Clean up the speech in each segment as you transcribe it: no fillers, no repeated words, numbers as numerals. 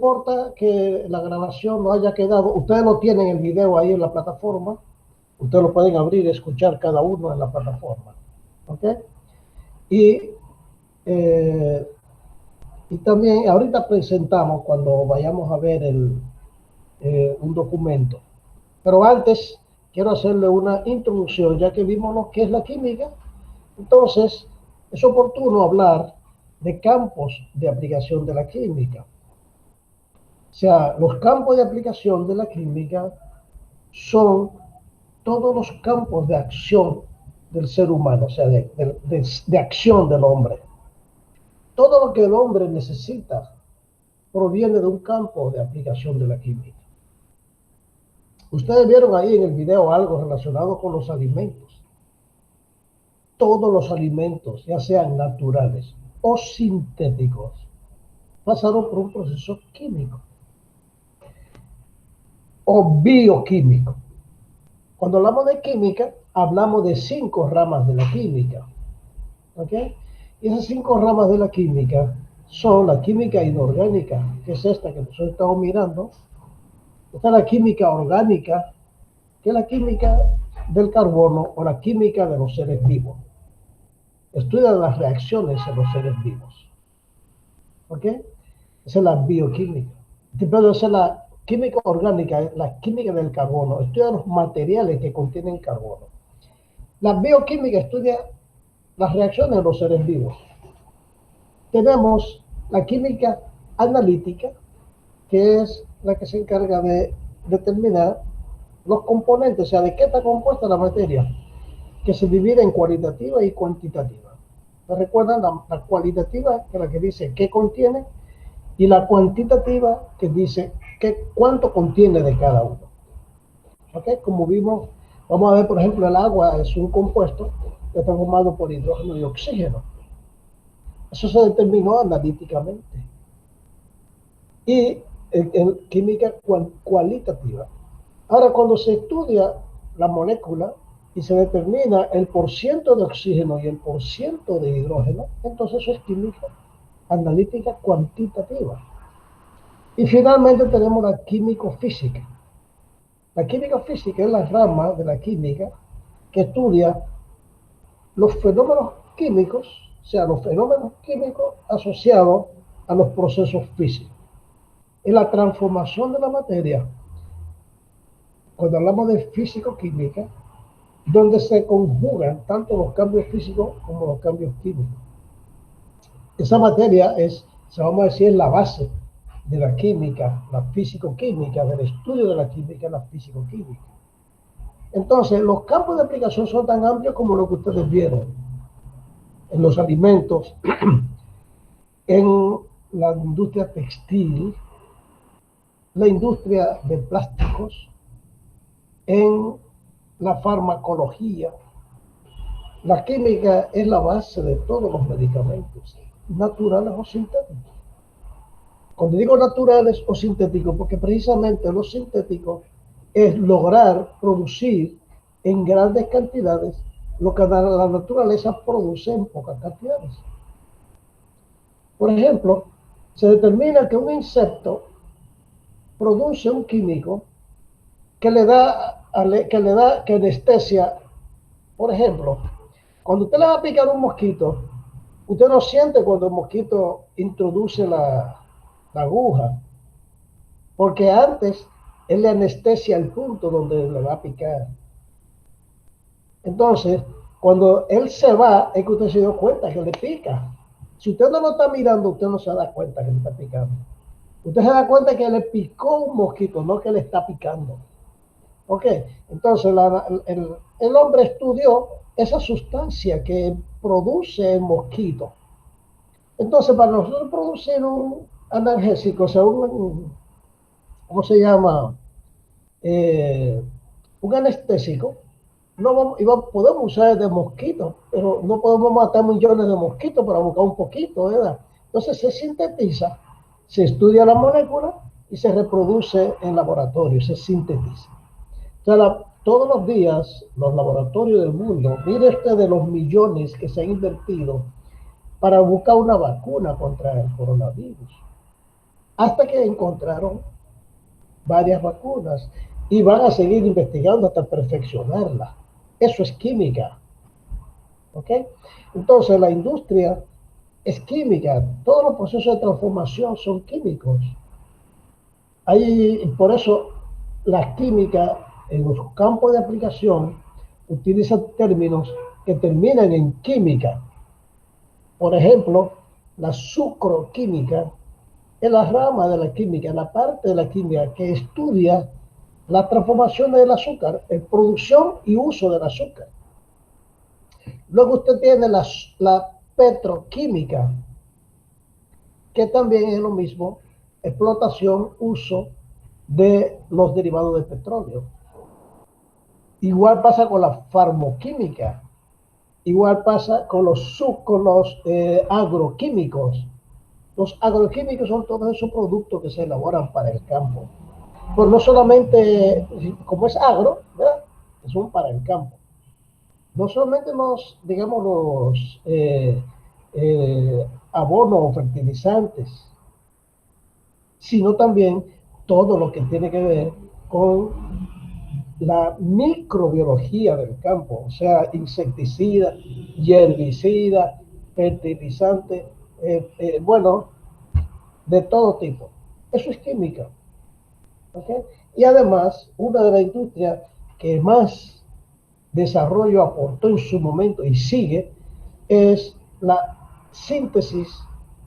importa que la grabación no haya quedado, ustedes lo tienen el video ahí en la plataforma, ustedes lo pueden abrir y escuchar cada uno en la plataforma. ¿Ok? Y, eh, y también ahorita presentamos cuando vayamos a ver un documento. Pero antes quiero hacerle una introducción, ya que vimos lo que es la química. Entonces, es oportuno hablar de campos de aplicación de la química. O sea, los campos de aplicación de la química son todos los campos de acción del ser humano, o sea, de acción del hombre. Todo lo que el hombre necesita proviene de un campo de aplicación de la química. Ustedes vieron ahí en el video algo relacionado con los alimentos. Todos los alimentos, ya sean naturales o sintéticos, pasaron por un proceso químico o bioquímico. Cuando hablamos de química, hablamos de 5 ramas de la química. ¿Ok? Y esas 5 ramas de la química son la química inorgánica, que es esta que nosotros estamos mirando. Está la química orgánica, que es la química del carbono o la química de los seres vivos. Estudian las reacciones en los seres vivos. ¿Ok? Esa es la bioquímica. Pero esa es la química orgánica, la química del carbono. Estudia los materiales que contienen carbono. La bioquímica estudia las reacciones de los seres vivos. Tenemos la química analítica, que es la que se encarga de determinar los componentes, o sea, de qué está compuesta la materia, que se divide en cualitativa y cuantitativa. ¿Recuerdan? La cualitativa, que es la que dice qué contiene, y la cuantitativa, que dice cuánto contiene de cada uno. ¿Ok? Como vimos, vamos a ver, por ejemplo, el agua es un compuesto que está formado por hidrógeno y oxígeno. Eso se determinó analíticamente. Y en química cualitativa. Ahora, cuando se estudia la molécula y se determina el porciento de oxígeno y el porciento de hidrógeno, entonces eso es química analítica cuantitativa. Y finalmente tenemos la químico-física. La químico-física es la rama de la química que estudia los fenómenos químicos, o sea, los fenómenos químicos asociados a los procesos físicos. En la transformación de la materia, cuando hablamos de físico-química, donde se conjugan tanto los cambios físicos como los cambios químicos. Esa materia vamos a decir, es la base de la química, la físico-química, del estudio de la química, la físico-química. Entonces, los campos de aplicación son tan amplios como lo que ustedes vieron en los alimentos, en la industria textil, la industria de plásticos, en la farmacología. La química es la base de todos los medicamentos, naturales o sintéticos. Cuando digo naturales o sintéticos, porque precisamente los sintéticos es lograr producir en grandes cantidades lo que la naturaleza produce en pocas cantidades. Por ejemplo, se determina que un insecto produce un químico que le da anestesia. Por ejemplo, cuando usted le va a picar un mosquito, usted no siente cuando el mosquito introduce la aguja, porque antes él le anestesia el punto donde le va a picar. Entonces, cuando él se va, es que usted se dio cuenta que le pica. Si usted no lo está mirando, usted no se da cuenta que le está picando. Usted se da cuenta que le picó un mosquito, no que le está picando. ¿Ok? Entonces, el hombre estudió esa sustancia que produce el mosquito. Entonces, para nosotros producir un analgésico, o sea, ¿cómo se llama? Un anestésico, podemos usar de mosquitos, pero no podemos matar millones de mosquitos para buscar un poquito, ¿verdad? Entonces se sintetiza, se estudia la molécula y se reproduce en laboratorio, se sintetiza. O sea, todos los días los laboratorios del mundo, mire usted de los millones que se han invertido para buscar una vacuna contra el coronavirus. hasta que encontraron varias vacunas y van a seguir investigando hasta perfeccionarla. Eso es química. ¿Ok? Entonces la industria es química, todos los procesos de transformación son químicos. Por eso la química en los campos de aplicación utiliza términos que terminan en química. Por ejemplo, la sucroquímica es la rama de la química, la parte de la química que estudia la transformación del azúcar, en producción y uso del azúcar. Luego usted tiene la petroquímica, que también es lo mismo, explotación, uso de los derivados del petróleo. Igual pasa con la farmoquímica, igual pasa con los agroquímicos. Los agroquímicos son todos esos productos que se elaboran para el campo. Pues no solamente, como es agro, ¿verdad? Son para el campo. No solamente digamos, los abonos o fertilizantes, sino también todo lo que tiene que ver con la microbiología del campo, o sea, insecticida, herbicida, fertilizante, bueno, de todo tipo. Eso es química. ¿Okay? Y además, una de las industrias que más desarrollo aportó en su momento y sigue es la síntesis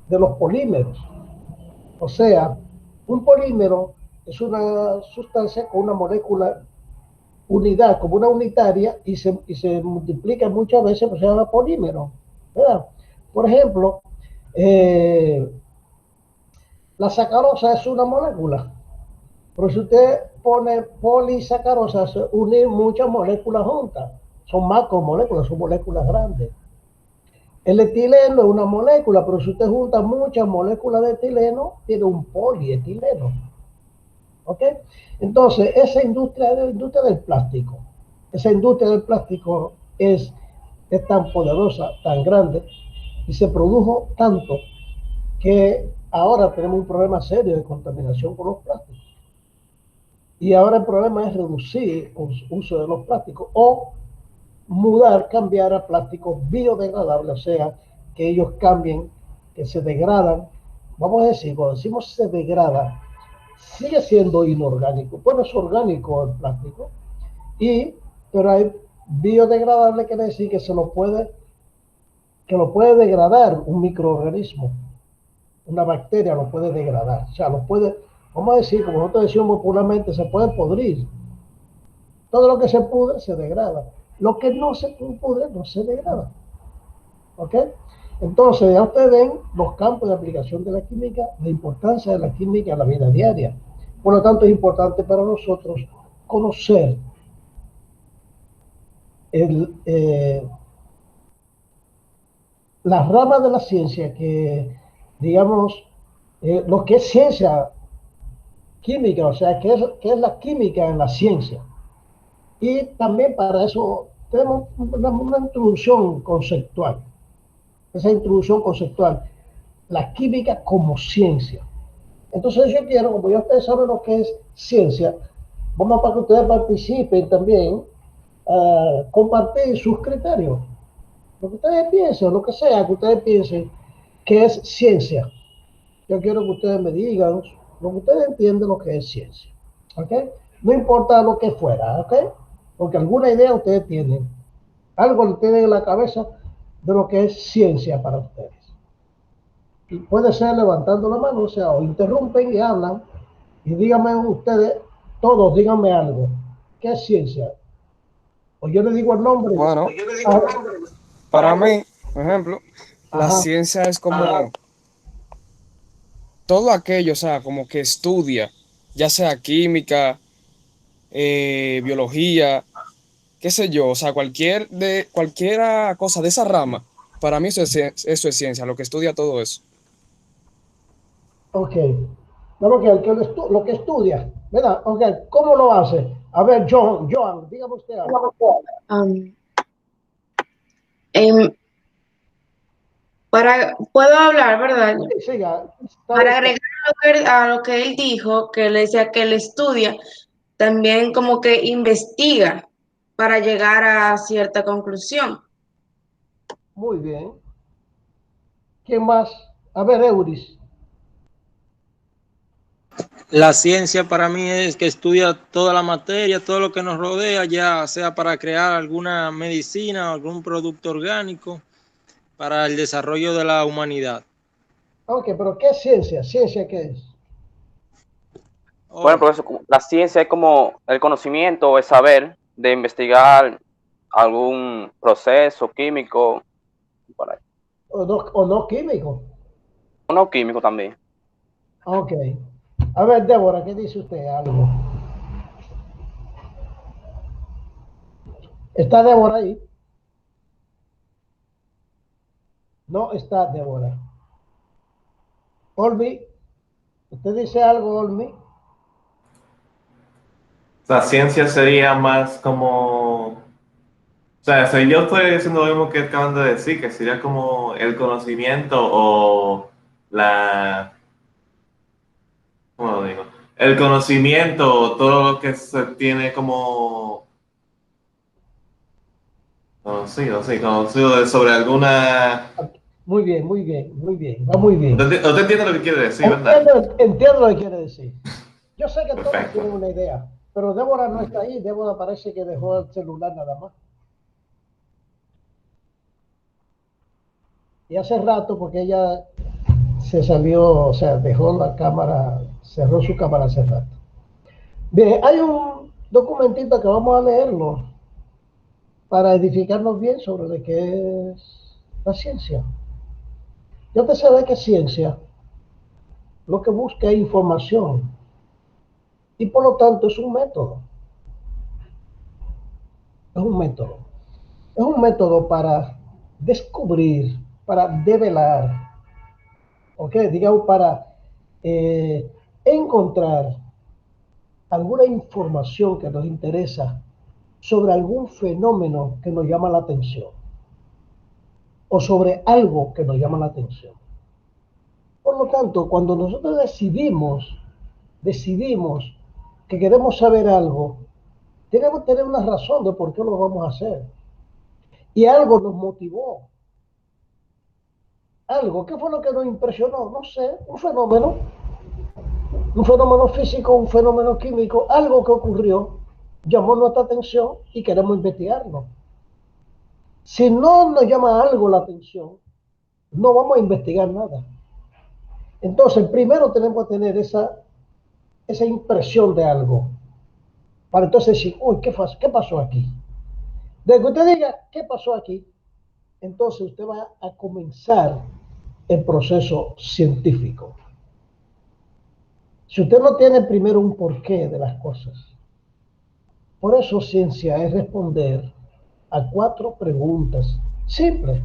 de los polímeros. O sea, un polímero es una sustancia con una molécula unidad, como una unitaria, y se multiplica muchas veces, pues se llama polímero, ¿verdad? Por ejemplo, la sacarosa es una molécula, pero si usted pone polisacarosa, se unen muchas moléculas juntas, son macromoléculas, son moléculas grandes. El etileno es una molécula, pero si usted junta muchas moléculas de etileno, tiene un polietileno. ¿Ok? Entonces, esa industria es la industria del plástico. Esa industria del plástico es tan poderosa, tan grande, y se produjo tanto que ahora tenemos un problema serio de contaminación con los plásticos. Y ahora el problema es reducir el uso de los plásticos o cambiar a plásticos biodegradables, o sea, que ellos cambien, que se degradan. Vamos a decir, cuando decimos se degrada, sigue siendo inorgánico. Bueno, es orgánico el plástico, pero hay biodegradable, quiere decir que lo puede degradar un microorganismo, una bacteria lo puede degradar, o sea, vamos a decir, como nosotros decimos popularmente, se puede podrir. Todo lo que se pudre se degrada. Lo que no se pudre no se degrada. ¿Ok? Entonces, ya ustedes ven los campos de aplicación de la química, la importancia de la química en la vida diaria. Por lo tanto, es importante para nosotros conocer las ramas de la ciencia que, digamos, lo que es ciencia química, o sea, qué es la química en la ciencia. Y también para eso tenemos una introducción conceptual. Esa introducción conceptual, la química como ciencia. Entonces yo quiero, como ya ustedes saben lo que es ciencia, vamos para que ustedes participen también, compartir sus criterios. Lo que ustedes piensen, lo que sea que ustedes piensen que es ciencia. Yo quiero que ustedes me digan lo que ustedes entienden lo que es ciencia. ¿Ok? No importa lo que fuera, ¿ok? Porque alguna idea ustedes tienen. Algo le tienen en la cabeza de lo que es ciencia para ustedes. Y puede ser levantando la mano, o sea, o interrumpen y hablan, y díganme ustedes, todos díganme algo. ¿Qué es ciencia? O yo le digo el nombre. Bueno, para mí, por ejemplo, la ciencia es como todo aquello, o sea, como que estudia, ya sea química, biología, qué sé yo, o sea, cualquiera cosa de esa rama, para mí eso es ciencia, lo que estudia todo eso. Ok. Vamos que lo que estudia, ¿verdad? Ok, ¿cómo lo hace? A ver, Joan, dígame usted algo. Um, en, Puedo hablar, ¿verdad? Sí, siga, está Para usted. agregar a lo que él dijo, que él decía que él estudia, también como que investiga para llegar a cierta conclusión. Muy bien. ¿Quién más? A ver, Euris. La ciencia para mí es que estudia toda la materia, todo lo que nos rodea, ya sea para crear alguna medicina o algún producto orgánico para el desarrollo de la humanidad. Ok, pero ¿qué es ciencia? ¿Ciencia qué es? Bueno, Oh, profesor, la ciencia es como el conocimiento o el saber de investigar algún proceso químico, por ahí. O no químico? O no químico también. Ok. A ver, Débora, ¿qué dice usted? Algo. ¿Está Débora ahí? No está Débora. Olmi, ¿usted dice algo, Olmi? La ciencia sería más como, o sea, si yo estoy diciendo lo mismo que acaban de decir, que sería como el conocimiento o la, ¿cómo lo digo? El conocimiento, todo lo que se tiene como, conocido sobre alguna... Muy bien, muy bien, muy bien. Va muy bien. Usted entiende lo que quiere decir, ¿verdad? Entiendo lo que quiere decir. Yo sé que todos Perfecto. tienen una idea, pero Débora no está ahí. Débora parece que dejó el celular nada más. Y hace rato, porque ella se salió, o sea, dejó la cámara, cerró su cámara hace rato. Bien, hay un documentito que vamos a leerlo para edificarnos bien sobre de qué es la ciencia. Yo te sé que ciencia lo que busca es información y por lo tanto es un método. Es un método. Es un método para descubrir, para develar, ¿ok? Digamos, para encontrar alguna información que nos interesa sobre algún fenómeno que nos llama la atención o sobre algo que nos llama la atención. Por lo tanto, cuando nosotros decidimos que queremos saber algo, tenemos que tener una razón de por qué lo vamos a hacer. Y algo nos motivó. Algo, ¿qué fue lo que nos impresionó? No sé, un fenómeno físico, un fenómeno químico, algo que ocurrió, llamó nuestra atención y queremos investigarlo. Si no nos llama algo la atención, no vamos a investigar nada. Entonces, primero tenemos que tener esa impresión de algo, para entonces decir, uy, ¿qué pasó aquí? Desde que usted diga, ¿qué pasó aquí? Entonces usted va a comenzar el proceso científico. Si usted no tiene primero un porqué de las cosas, por eso ciencia es responder a 4 preguntas simples.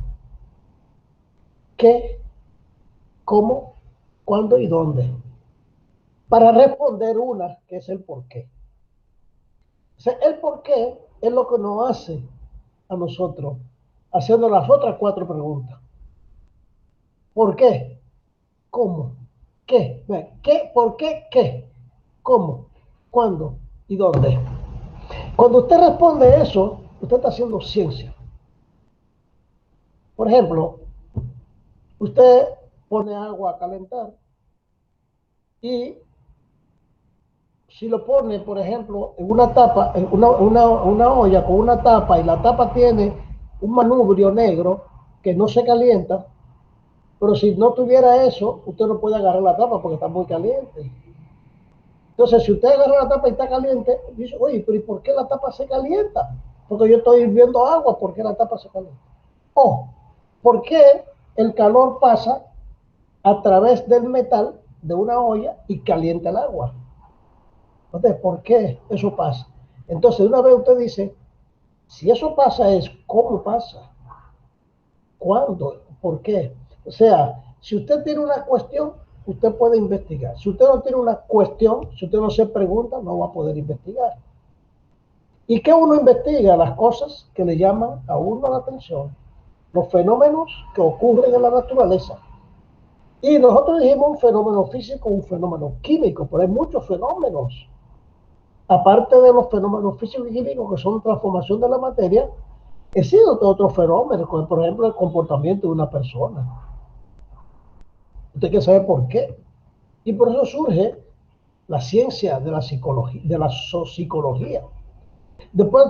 ¿Qué? ¿Cómo? ¿Cuándo y dónde? Para responder una, que es el porqué. O sea, el porqué es lo que nos hace a nosotros haciendo las otras 4 preguntas. ¿Por qué? ¿Cómo? ¿Qué? ¿Qué? ¿Por qué? ¿Qué? ¿Cómo? ¿Cuándo? ¿Y dónde? Cuando usted responde eso, usted está haciendo ciencia. Por ejemplo, usted pone agua a calentar y si lo pone, por ejemplo, en una tapa, en una olla con una tapa y la tapa tiene un manubrio negro que no se calienta, pero si no tuviera eso, usted no puede agarrar la tapa porque está muy caliente. Entonces, si usted agarra la tapa y está caliente, dice, oye, pero ¿y por qué la tapa se calienta? Porque yo estoy hirviendo agua, ¿por qué la tapa se calienta? O, ¿por qué el calor pasa a través del metal de una olla y calienta el agua? Entonces, ¿por qué eso pasa? Entonces, una vez usted dice, si eso pasa es cómo pasa, cuándo, por qué. O sea, si usted tiene una cuestión, usted puede investigar. Si usted no tiene una cuestión, si usted no se pregunta, no va a poder investigar. ¿Y qué uno investiga? Las cosas que le llaman a uno la atención. los fenómenos que ocurren en la naturaleza. Y nosotros dijimos un fenómeno físico, un fenómeno químico, pero hay muchos fenómenos. Aparte de los fenómenos físicos y químicos que son transformación de la materia, existen otros fenómenos, como por ejemplo el comportamiento de una persona. Usted quiere saber por qué. Y por eso surge la ciencia de la psicología, de la sociología. Después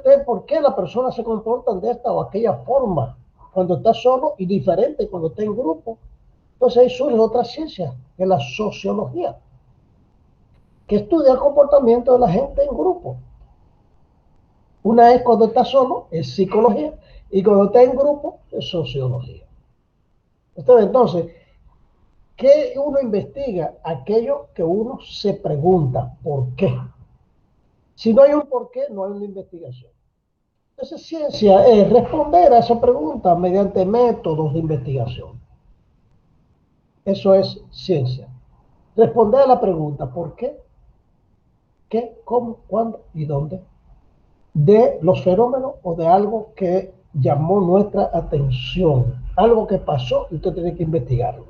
de por qué la persona se comporta de esta o aquella forma cuando está solo y diferente cuando está en grupo. Entonces ahí surge otra ciencia, que es la sociología, que estudia el comportamiento de la gente en grupo. Una es cuando está solo, es psicología, y cuando está en grupo, es sociología. Entonces, ¿qué uno investiga? Aquello que uno se pregunta, ¿por qué? Si no hay un por qué, no hay una investigación. Entonces, ciencia es responder a esa pregunta mediante métodos de investigación. Eso es ciencia. Responder a la pregunta, ¿por qué? ¿Qué? ¿Cómo? ¿Cuándo? ¿Y dónde? De los fenómenos o de algo que llamó nuestra atención. Algo que pasó y usted tiene que investigarlo.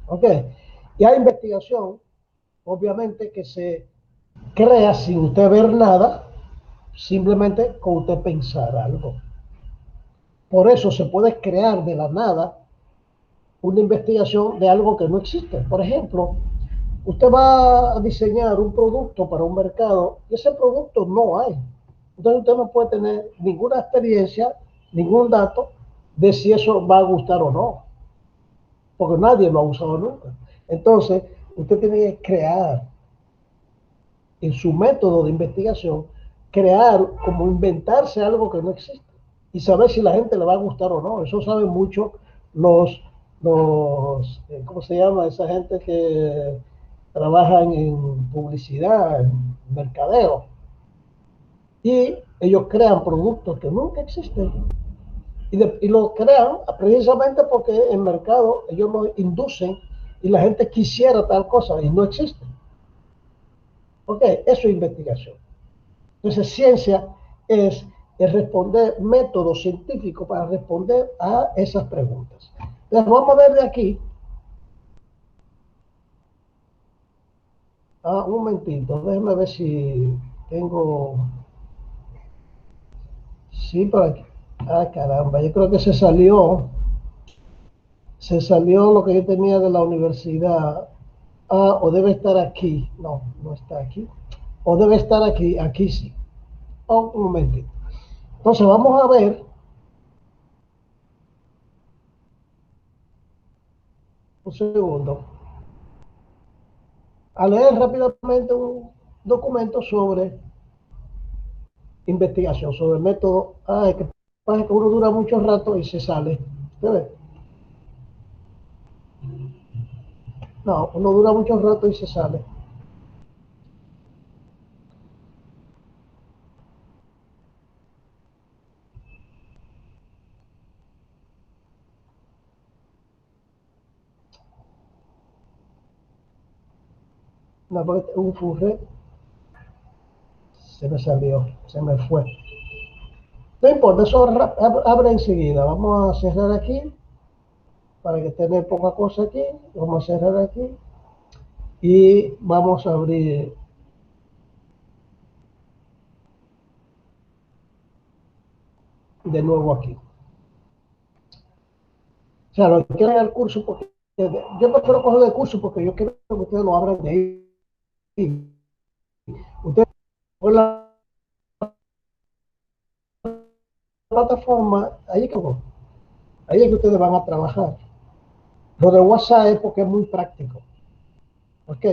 ¿Ok? Y hay investigación, obviamente, que se crea sin usted ver nada, simplemente con usted pensar algo. Por eso se puede crear de la nada una investigación de algo que no existe. Por ejemplo, usted va a diseñar un producto para un mercado y ese producto no hay. Entonces usted no puede tener ninguna experiencia, ningún dato de si eso va a gustar o no, porque nadie lo ha usado nunca. Entonces usted tiene que crear en su método de investigación, crear como inventarse algo que no existe y saber si la gente le va a gustar o no. Eso saben mucho ¿cómo se llama? Esa gente que trabajan en publicidad, en mercadeo. Y ellos crean productos que nunca existen. Y lo crean precisamente porque en mercado ellos lo inducen y la gente quisiera tal cosa y no existe. Ok, eso es investigación. Entonces, ciencia es responder métodos científicos para responder a esas preguntas. Entonces, vamos a ver de aquí. Un momentito, déjeme ver si tengo. Sí, por aquí. Caramba, yo creo que se salió. Se salió lo que yo tenía de la universidad. O debe estar aquí. No, no está aquí. O debe estar aquí. Aquí sí. Un momentito. Entonces, vamos a ver. Un segundo. A leer rápidamente un documento sobre investigación, sobre el método. Es que pasa que uno dura mucho rato y se sale. ¿Ve? No, uno dura mucho rato y se sale. No, porque un furre se me salió, se me fue. No importa, eso abre enseguida. Vamos a cerrar aquí para que tener poca cosa aquí. Vamos a cerrar aquí y vamos a abrir de nuevo aquí. O sea, lo que quieren el curso, porque yo prefiero coger el curso porque yo quiero que ustedes lo abran de ahí. Ustedes con la plataforma, ahí es que ustedes van a trabajar. Lo de WhatsApp es porque es muy práctico. ¿Ok?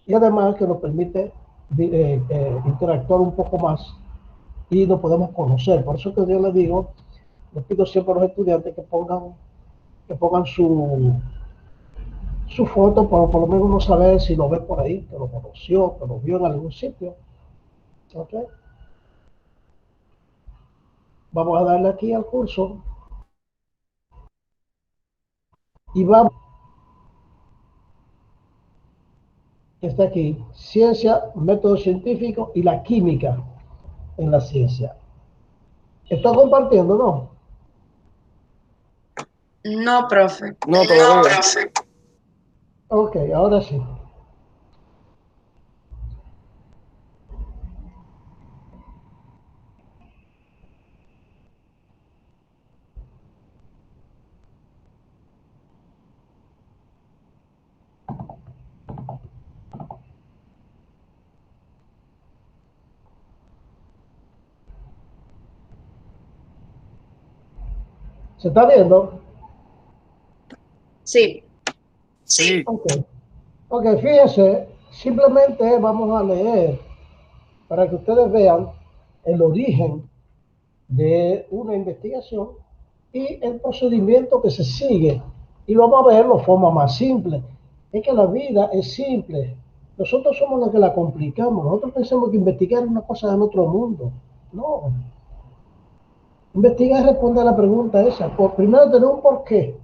Y además que nos permite interactuar un poco más y nos podemos conocer. Por eso que yo les digo, les pido siempre a los estudiantes que pongan su foto, para por lo menos uno saber si lo ve por ahí, que lo conoció, que lo vio en algún sitio. ¿Ok? Vamos a darle aquí al curso y vamos, que está aquí, ciencia, método científico y la química en la ciencia. Estoy compartiendo, ¿no? No, profe. No, todavía. Ok, ahora sí. ¿Se está viendo? Sí. Sí. Ok. Ok, fíjense, simplemente vamos a leer para que ustedes vean el origen de una investigación y el procedimiento que se sigue. Y lo vamos a ver de forma más simple. Es que la vida es simple. Nosotros somos los que la complicamos. Nosotros pensamos que investigar es una cosa del otro mundo. No. Investigar es responder a la pregunta esa. Primero tener un porqué.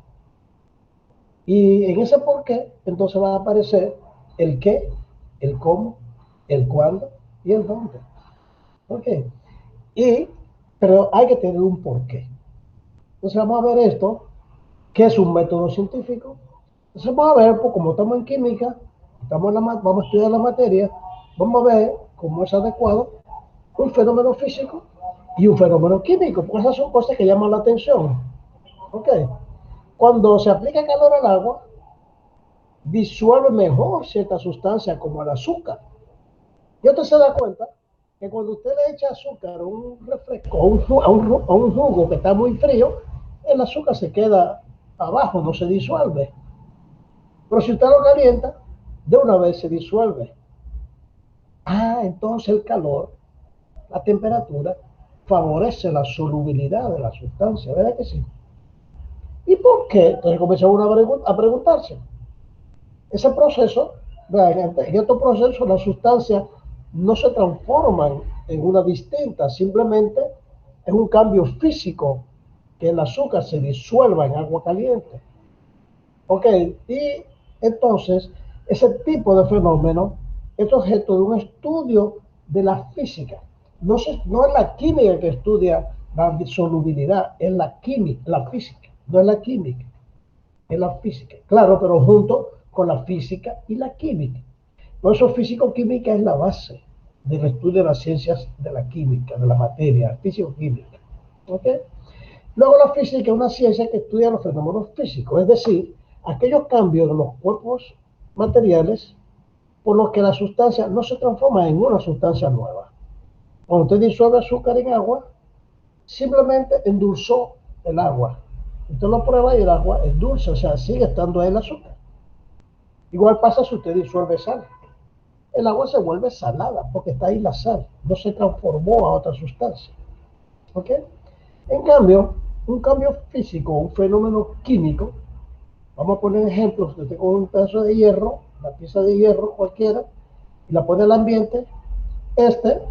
Y en ese porqué, entonces va a aparecer el qué, el cómo, el cuándo y el dónde. ¿Ok? Pero hay que tener un porqué. Entonces vamos a ver esto, que es un método científico. Entonces vamos a ver, pues como estamos en química, vamos a estudiar la materia, vamos a ver cómo es adecuado un fenómeno físico y un fenómeno químico, porque esas son cosas que llaman la atención. ¿Ok? Cuando se aplica calor al agua, disuelve mejor cierta sustancia como el azúcar. Y usted se da cuenta que cuando usted le echa azúcar a un refresco, a un jugo que está muy frío, el azúcar se queda abajo, no se disuelve. Pero si usted lo calienta, de una vez se disuelve. Ah, entonces el calor, la temperatura, favorece la solubilidad de la sustancia, ¿verdad que sí? ¿Y por qué? Entonces comienza uno a preguntarse. Ese proceso, en estos procesos las sustancias no se transforman en una distinta, simplemente es un cambio físico que el azúcar se disuelva en agua caliente. Ok, y entonces ese tipo de fenómeno es objeto de un estudio de la física. No es la química que estudia la solubilidad, es la química, la física, no es la química, es la física. Claro, pero junto con la física y la química. Por eso físico-química es la base del estudio de las ciencias de la química, de la materia, físico-química. ¿Ok? Luego la física es una ciencia que estudia los fenómenos físicos, es decir, aquellos cambios de los cuerpos materiales por los que la sustancia no se transforma en una sustancia nueva. Cuando usted disuelve azúcar en agua, simplemente endulzó el agua. Usted lo prueba y el agua es dulce, o sea, sigue estando ahí el azúcar. Igual pasa si usted disuelve sal. El agua se vuelve salada porque está ahí la sal, no se transformó a otra sustancia. ¿Ok? En cambio, un cambio físico, un fenómeno químico, vamos a poner ejemplos, usted con un pedazo de hierro, una pieza de hierro cualquiera, y la pone al ambiente, este,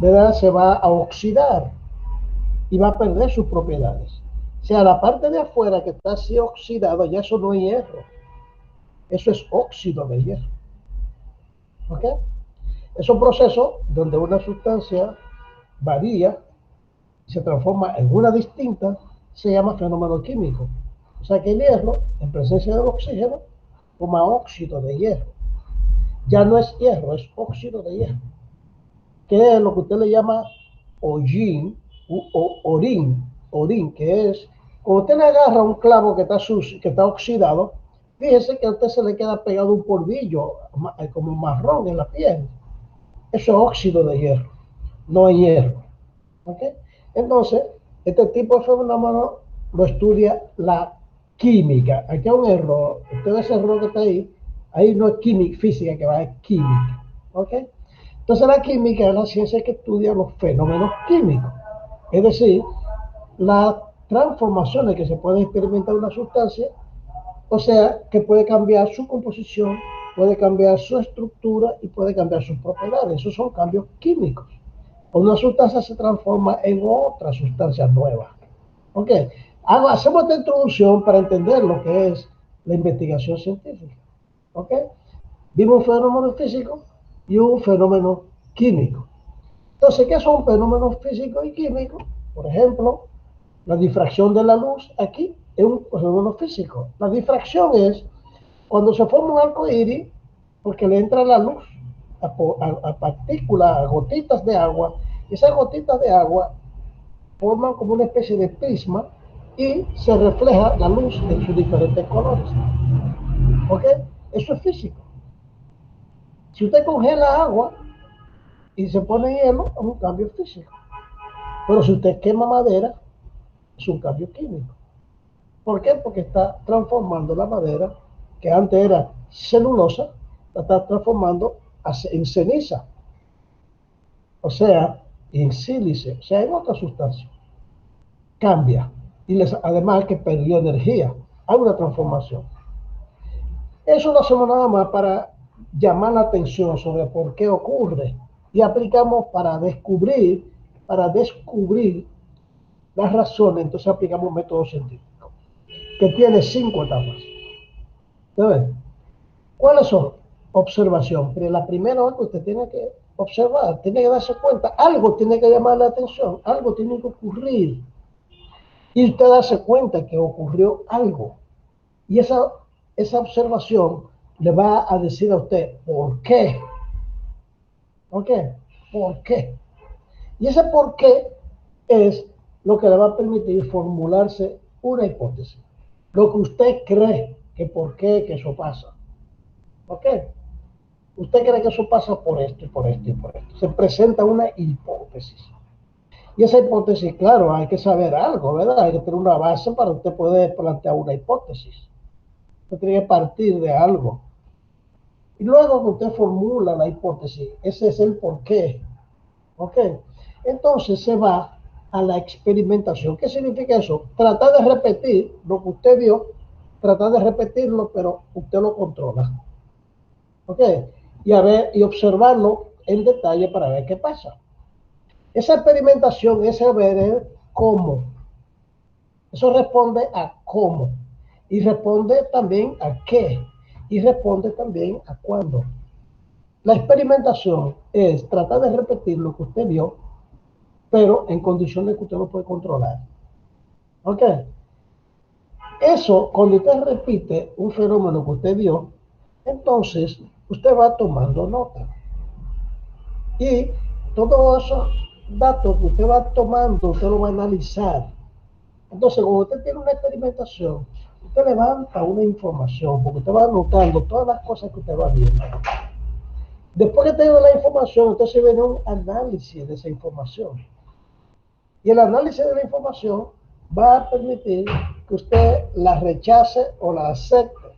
¿verdad? Se va a oxidar y va a perder sus propiedades. O sea, la parte de afuera que está así oxidado, ya eso no es hierro, eso es óxido de hierro. ¿Ok? Es un proceso donde una sustancia varía, se transforma en una distinta, se llama fenómeno químico. O sea que el hierro, en presencia del oxígeno, forma óxido de hierro. Ya no es hierro, es óxido de hierro, que es lo que usted le llama hollín, orín, que es, cuando usted le agarra un clavo que está sucio, que está oxidado, fíjese que a usted se le queda pegado un polvillo como marrón en la piel. Eso es óxido de hierro, no es hierro. ¿Ok? Entonces, este tipo de fenómeno lo estudia la química. Aquí hay un error. Usted ve ese error que está ahí no es química, física que va, es química. ¿Ok? Entonces, la química es la ciencia que estudia los fenómenos químicos. Es decir, las transformaciones que se pueden experimentar en una sustancia, o sea, que puede cambiar su composición, puede cambiar su estructura y puede cambiar sus propiedades. Esos son cambios químicos. Una sustancia se transforma en otra sustancia nueva. ¿Ok? Hacemos esta introducción para entender lo que es la investigación científica. ¿Ok? Vimos un fenómeno físico y un fenómeno químico. Entonces, ¿qué son fenómenos físicos y químicos? Por ejemplo, la difracción de la luz aquí es un fenómeno físico. La difracción es cuando se forma un arco iris, porque le entra la luz a partículas, a gotitas de agua, y esas gotitas de agua forman como una especie de prisma y se refleja la luz en sus diferentes colores. ¿Ok? Eso es físico. Si usted congela agua y se pone hielo, es un cambio físico. Pero si usted quema madera, es un cambio químico. ¿Por qué? Porque está transformando la madera, que antes era celulosa, la está transformando en ceniza. O sea, en sílice, o sea, en otra sustancia. Cambia. Y además que perdió energía. Hay una transformación. Eso lo hacemos nada más para llamar la atención sobre por qué ocurre. Y aplicamos para descubrir las razones. Entonces aplicamos un método científico que tiene 5 etapas. ¿Saben? ¿Cuáles son? Observación. Pero la primera es que usted tiene que observar, tiene que darse cuenta, algo tiene que llamar la atención, algo tiene que ocurrir. Y usted darse cuenta que ocurrió algo. Y esa observación le va a decir a usted por qué. ¿Ok? ¿Por qué? Y ese por qué es lo que le va a permitir formularse una hipótesis. Lo que usted cree que por qué que eso pasa. ¿Ok? Usted cree que eso pasa por esto y por esto y por esto. Se presenta una hipótesis. Y esa hipótesis, claro, hay que saber algo, ¿verdad? Hay que tener una base para usted poder plantear una hipótesis. Usted tiene que partir de algo. Y luego que usted formula la hipótesis, ese es el porqué. ¿Ok? Entonces se va a la experimentación. ¿Qué significa eso? Tratar de repetir lo que usted vio, tratar de repetirlo, pero usted lo controla. ¿Ok? Y observarlo en detalle para ver qué pasa. Esa experimentación, ese ver cómo. Eso responde a cómo. Y responde también a qué. Y responde también a cuándo. La experimentación es tratar de repetir lo que usted vio, pero en condiciones que usted lo puede controlar. ¿Ok? Eso, cuando usted repite un fenómeno que usted vio, entonces usted va tomando nota. Y todos esos datos que usted va tomando, usted lo va a analizar. Entonces, cuando usted tiene una experimentación, usted levanta una información, porque usted va anotando todas las cosas que usted va viendo. Después que tenga la información, entonces viene un análisis de esa información. Y el análisis de la información va a permitir que usted la rechace o la acepte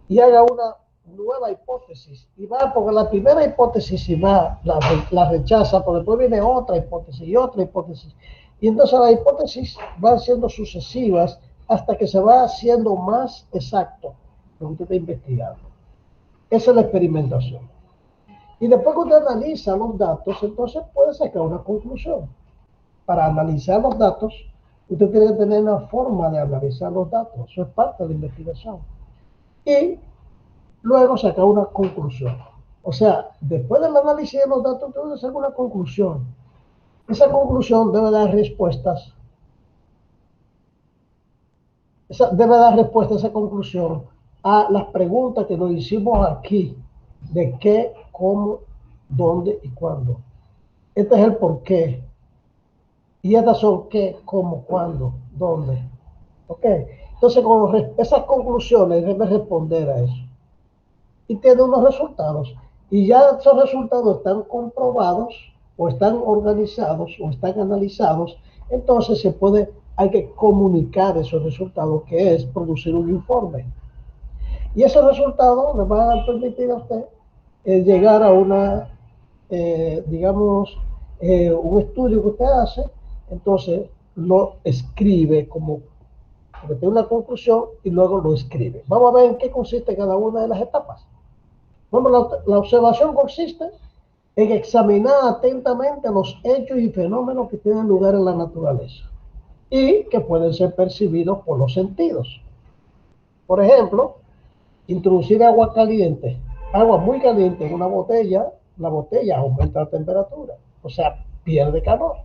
y haga una nueva hipótesis. Y va, porque la primera hipótesis, si va, la rechaza, porque después viene otra hipótesis y otra hipótesis. Y entonces las hipótesis van siendo sucesivas hasta que se va haciendo más exacto lo que usted está investigando. Esa es la experimentación. Y después que usted analiza los datos, entonces puede sacar una conclusión. Para analizar los datos, usted tiene que tener una forma de analizar los datos. Eso es parte de la investigación. Y luego sacar una conclusión. O sea, después del análisis de los datos, usted debe sacar una conclusión. Esa conclusión debe dar respuestas. Debe dar respuesta a esa conclusión a las preguntas que nos hicimos aquí de qué, cómo, dónde y cuándo. Este es el por qué. Y estas son qué, cómo, cuándo, dónde. ¿Ok? Entonces, con esas conclusiones debe responder a eso. Y tiene unos resultados. Y ya esos resultados están comprobados, o están organizados, o están analizados. Entonces hay que comunicar esos resultados, que es producir un informe. Y esos resultados le van a permitir a usted llegar a una, digamos, un estudio que usted hace, entonces lo escribe porque tiene una conclusión y luego lo escribe. Vamos a ver en qué consiste cada una de las etapas. Bueno, la observación consiste en examinar atentamente los hechos y fenómenos que tienen lugar en la naturaleza y que pueden ser percibidos por los sentidos. Por ejemplo, introducir agua caliente, agua muy caliente en una botella, la botella aumenta la temperatura, o sea, pierde calor.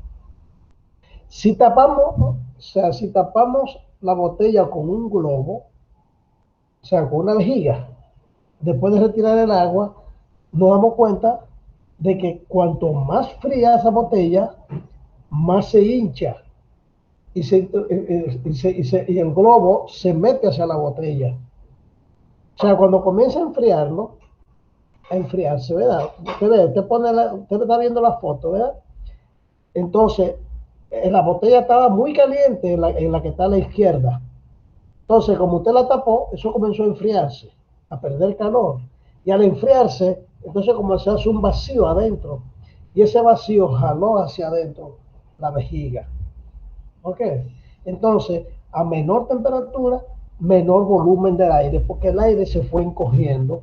Si tapamos la botella con un globo, o sea, con una vejiga, después de retirar el agua, nos damos cuenta de que cuanto más fría esa botella, más se hincha y el globo se mete hacia la botella. O sea, cuando comienza a enfriarse, ¿verdad? Usted está viendo la foto, ¿verdad? Entonces, la botella estaba muy caliente en la que está a la izquierda. Entonces, como usted la tapó, eso comenzó a enfriarse, a perder calor. Y al enfriarse, entonces comenzó a hacer un vacío adentro. Y ese vacío jaló hacia adentro la vejiga. ¿Ok? Entonces, a menor temperatura, menor volumen del aire, porque el aire se fue encogiendo.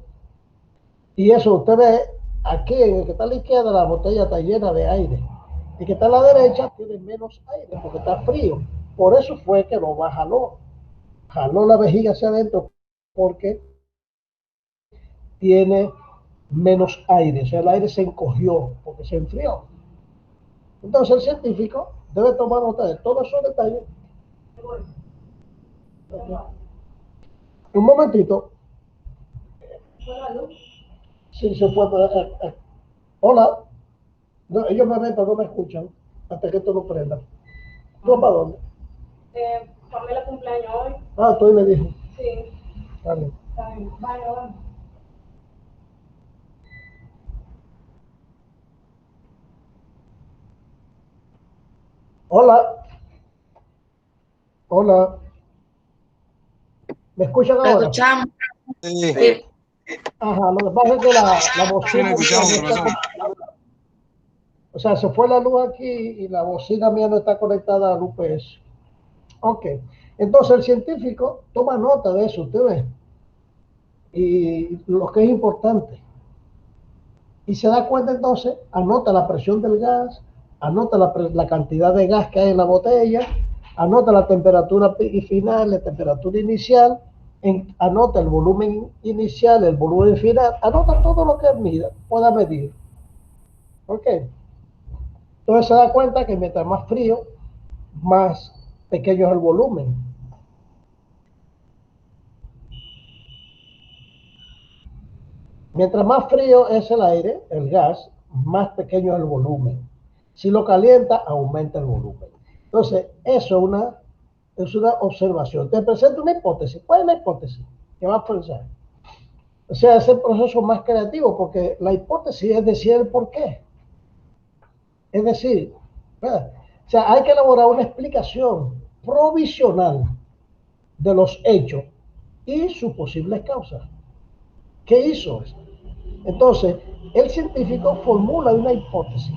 Y eso usted ve aquí, en el que está a la izquierda, la botella está llena de aire. El que está a la derecha tiene menos aire porque está frío. Por eso fue que lo jaló la vejiga hacia adentro porque tiene menos aire, o sea, el aire se encogió porque se enfrió. Entonces el científico debe tomar nota de todos esos detalles. Un momentito. Sí, se puede. Hola. No, ellos me ven, pero no me escuchan hasta que esto no prenda. ¿Tú para dónde? Pamela cumpleaños hoy. Ah, tú me dijo. Sí. Vale. Está bien. Vale. Hola. Hola. ¿Me escuchan Lo ahora? escuchamos. Sí. Sí. Ajá, lo que pasa es que la Sí, bocina lo escuchamos, mía no está profesor. o sea, se fue la luz aquí y la bocina mía no está conectada al UPS. Ok. Entonces el científico toma nota de eso, usted ve. Y lo que es importante. Y se da cuenta entonces, anota la presión del gas, anota la cantidad de gas que hay en la botella, anota la temperatura final, la temperatura inicial, anota el volumen inicial, el volumen final, anota todo lo que pueda medir. ¿Ok? Entonces se da cuenta que mientras más frío, más pequeño es el volumen. Mientras más frío es el aire, el gas, más pequeño es el volumen. Si lo calienta, aumenta el volumen. Entonces, eso es una observación. Te presento una hipótesis. ¿Cuál es la hipótesis que vas a pensar? O sea, es el proceso más creativo, porque la hipótesis es decir el por qué. Es decir, ¿verdad? O sea, hay que elaborar una explicación provisional de los hechos y sus posibles causas. ¿Qué hizo? Entonces, el científico formula una hipótesis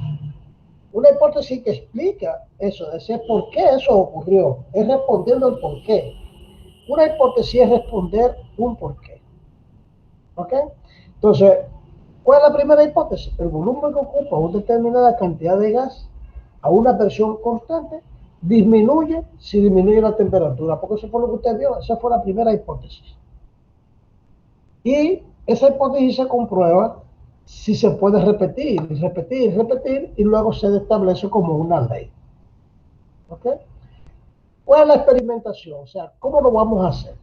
que explica eso, es decir, por qué eso ocurrió, es respondiendo el por qué. Una hipótesis es responder un por qué. ¿Ok? Entonces, ¿cuál es la primera hipótesis? El volumen que ocupa una determinada cantidad de gas a una presión constante disminuye si disminuye la temperatura, porque eso fue lo que usted vio, esa fue la primera hipótesis. Y esa hipótesis se comprueba si se puede repetir, y luego se establece como una ley. ¿Ok? ¿Cuál es la experimentación? O sea, ¿cómo lo vamos a hacer?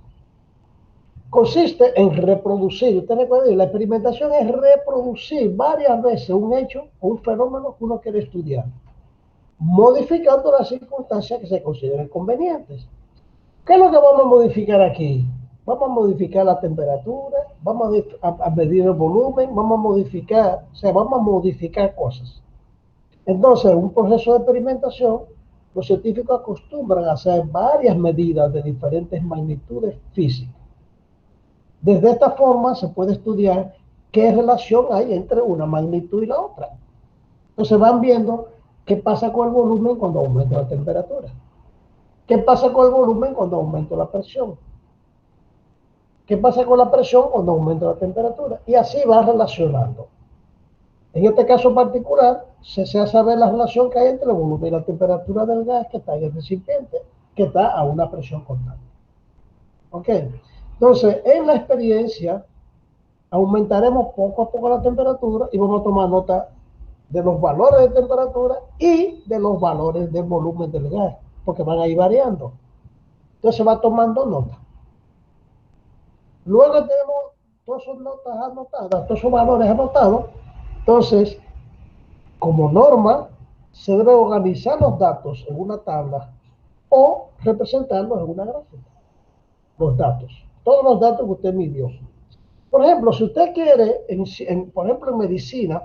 Consiste en reproducir, usted recuerda, la experimentación es reproducir varias veces un hecho o un fenómeno que uno quiere estudiar, modificando las circunstancias que se consideren convenientes. ¿Qué es lo que vamos a modificar aquí? Vamos a modificar la temperatura, vamos a medir el volumen, vamos a modificar cosas. Entonces, un proceso de experimentación, los científicos acostumbran a hacer varias medidas de diferentes magnitudes físicas. Desde esta forma se puede estudiar qué relación hay entre una magnitud y la otra. Entonces van viendo qué pasa con el volumen cuando aumenta la temperatura. ¿Qué pasa con el volumen cuando aumenta la presión? ¿Qué pasa con la presión cuando aumenta la temperatura? Y así va relacionando. En este caso particular, se hace saber la relación que hay entre el volumen y la temperatura del gas que está en el recipiente, que está a una presión constante. ¿Ok? Entonces, en la experiencia, aumentaremos poco a poco la temperatura y vamos a tomar nota de los valores de temperatura y de los valores del volumen del gas, porque van a ir variando. Entonces va tomando nota. Luego tenemos todas sus notas anotadas, todos sus valores anotados. Entonces, como norma, se debe organizar los datos en una tabla o representarlos en una gráfica. Los datos, todos los datos que usted midió. Por ejemplo, si usted quiere, por ejemplo, en medicina,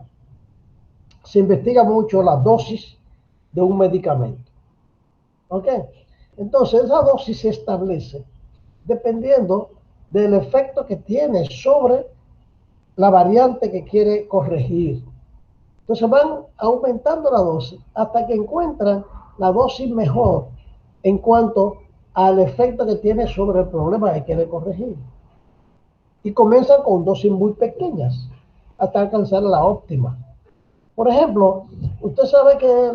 se investiga mucho la dosis de un medicamento. ¿Ok? Entonces, esa dosis se establece dependiendo del efecto que tiene sobre la variante que quiere corregir. Entonces van aumentando la dosis hasta que encuentran la dosis mejor en cuanto al efecto que tiene sobre el problema que quiere corregir. Y comienzan con dosis muy pequeñas hasta alcanzar la óptima. Por ejemplo, usted sabe que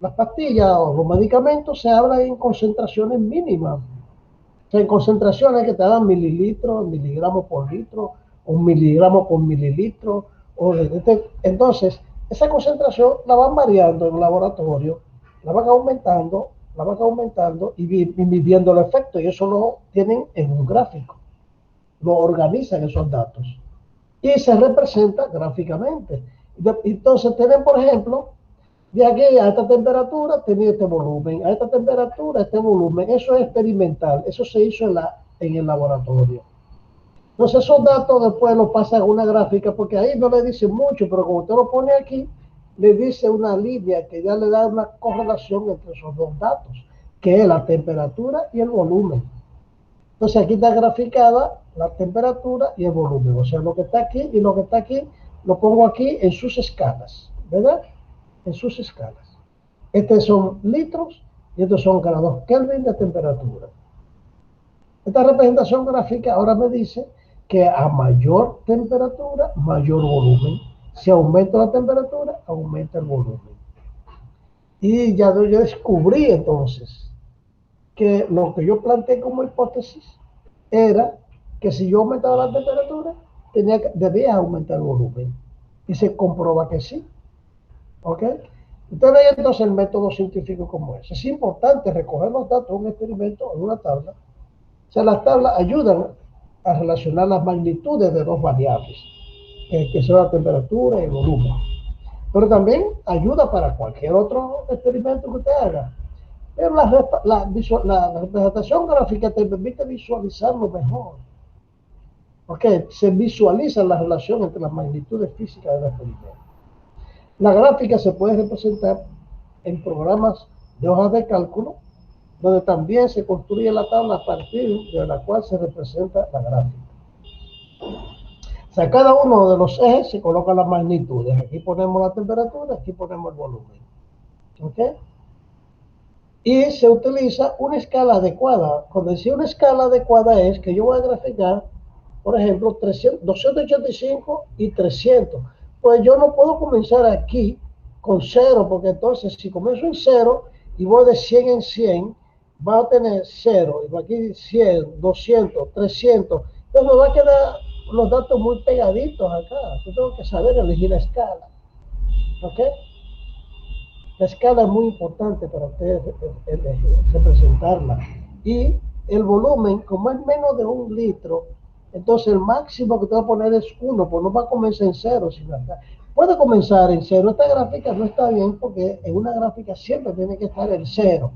las pastillas o los medicamentos se hablan en concentraciones mínimas. O sea, en concentraciones que te dan mililitros, miligramos por litro, o miligramos por mililitro. Entonces, esa concentración la van variando en el laboratorio, la van aumentando y midiendo el efecto. Y eso lo tienen en un gráfico. Lo organizan esos datos. Y se representa gráficamente. Entonces, tienen, por ejemplo, de aquí a esta temperatura tenía este volumen, a esta temperatura este volumen. Eso es experimental, eso se hizo en el laboratorio. Entonces esos datos después los pasan a una gráfica, porque ahí no le dice mucho, pero como usted lo pone aquí, le dice una línea que ya le da una correlación entre esos dos datos, que es la temperatura y el volumen. Entonces aquí está graficada la temperatura y el volumen, o sea, lo que está aquí y lo que está aquí, lo pongo aquí en sus escalas, ¿verdad? En sus escalas. Estos son litros y estos son grados Kelvin de temperatura. Esta representación gráfica ahora me dice que a mayor temperatura, mayor volumen. Si aumenta la temperatura, aumenta el volumen. Y ya yo descubrí entonces que lo que yo planteé como hipótesis era que si yo aumentaba la temperatura, debía aumentar el volumen. Y se comprueba que sí. ¿Ok? Usted ve entonces el método científico como es. Es importante recoger los datos de un experimento en una tabla. O sea, las tablas ayudan a relacionar las magnitudes de dos variables, que son la temperatura y el volumen. Pero también ayuda para cualquier otro experimento que usted haga. Pero la representación gráfica te permite visualizarlo mejor. Porque se visualiza la relación entre las magnitudes físicas del experimento. La gráfica se puede representar en programas de hojas de cálculo, donde también se construye la tabla a partir de la cual se representa la gráfica. O sea, cada uno de los ejes se coloca las magnitudes. Aquí ponemos la temperatura, aquí ponemos el volumen. ¿Ok? Y se utiliza una escala adecuada. Cuando decía una escala adecuada es que yo voy a graficar, por ejemplo, 285 y 300. Pues yo no puedo comenzar aquí con 0, porque entonces si comienzo en 0 y voy de 100 en 100, va a tener 0, y aquí 100, 200, 300. Entonces me va a quedar los datos muy pegaditos acá. Yo tengo que saber elegir la escala. ¿Ok? La escala es muy importante para ustedes representarla. Y el volumen, como es menos de 1 litro, entonces el máximo que te va a poner es 1, pues no va a comenzar en 0, sino acá. Puede comenzar en 0. Esta gráfica no está bien porque en una gráfica siempre tiene que estar en 0.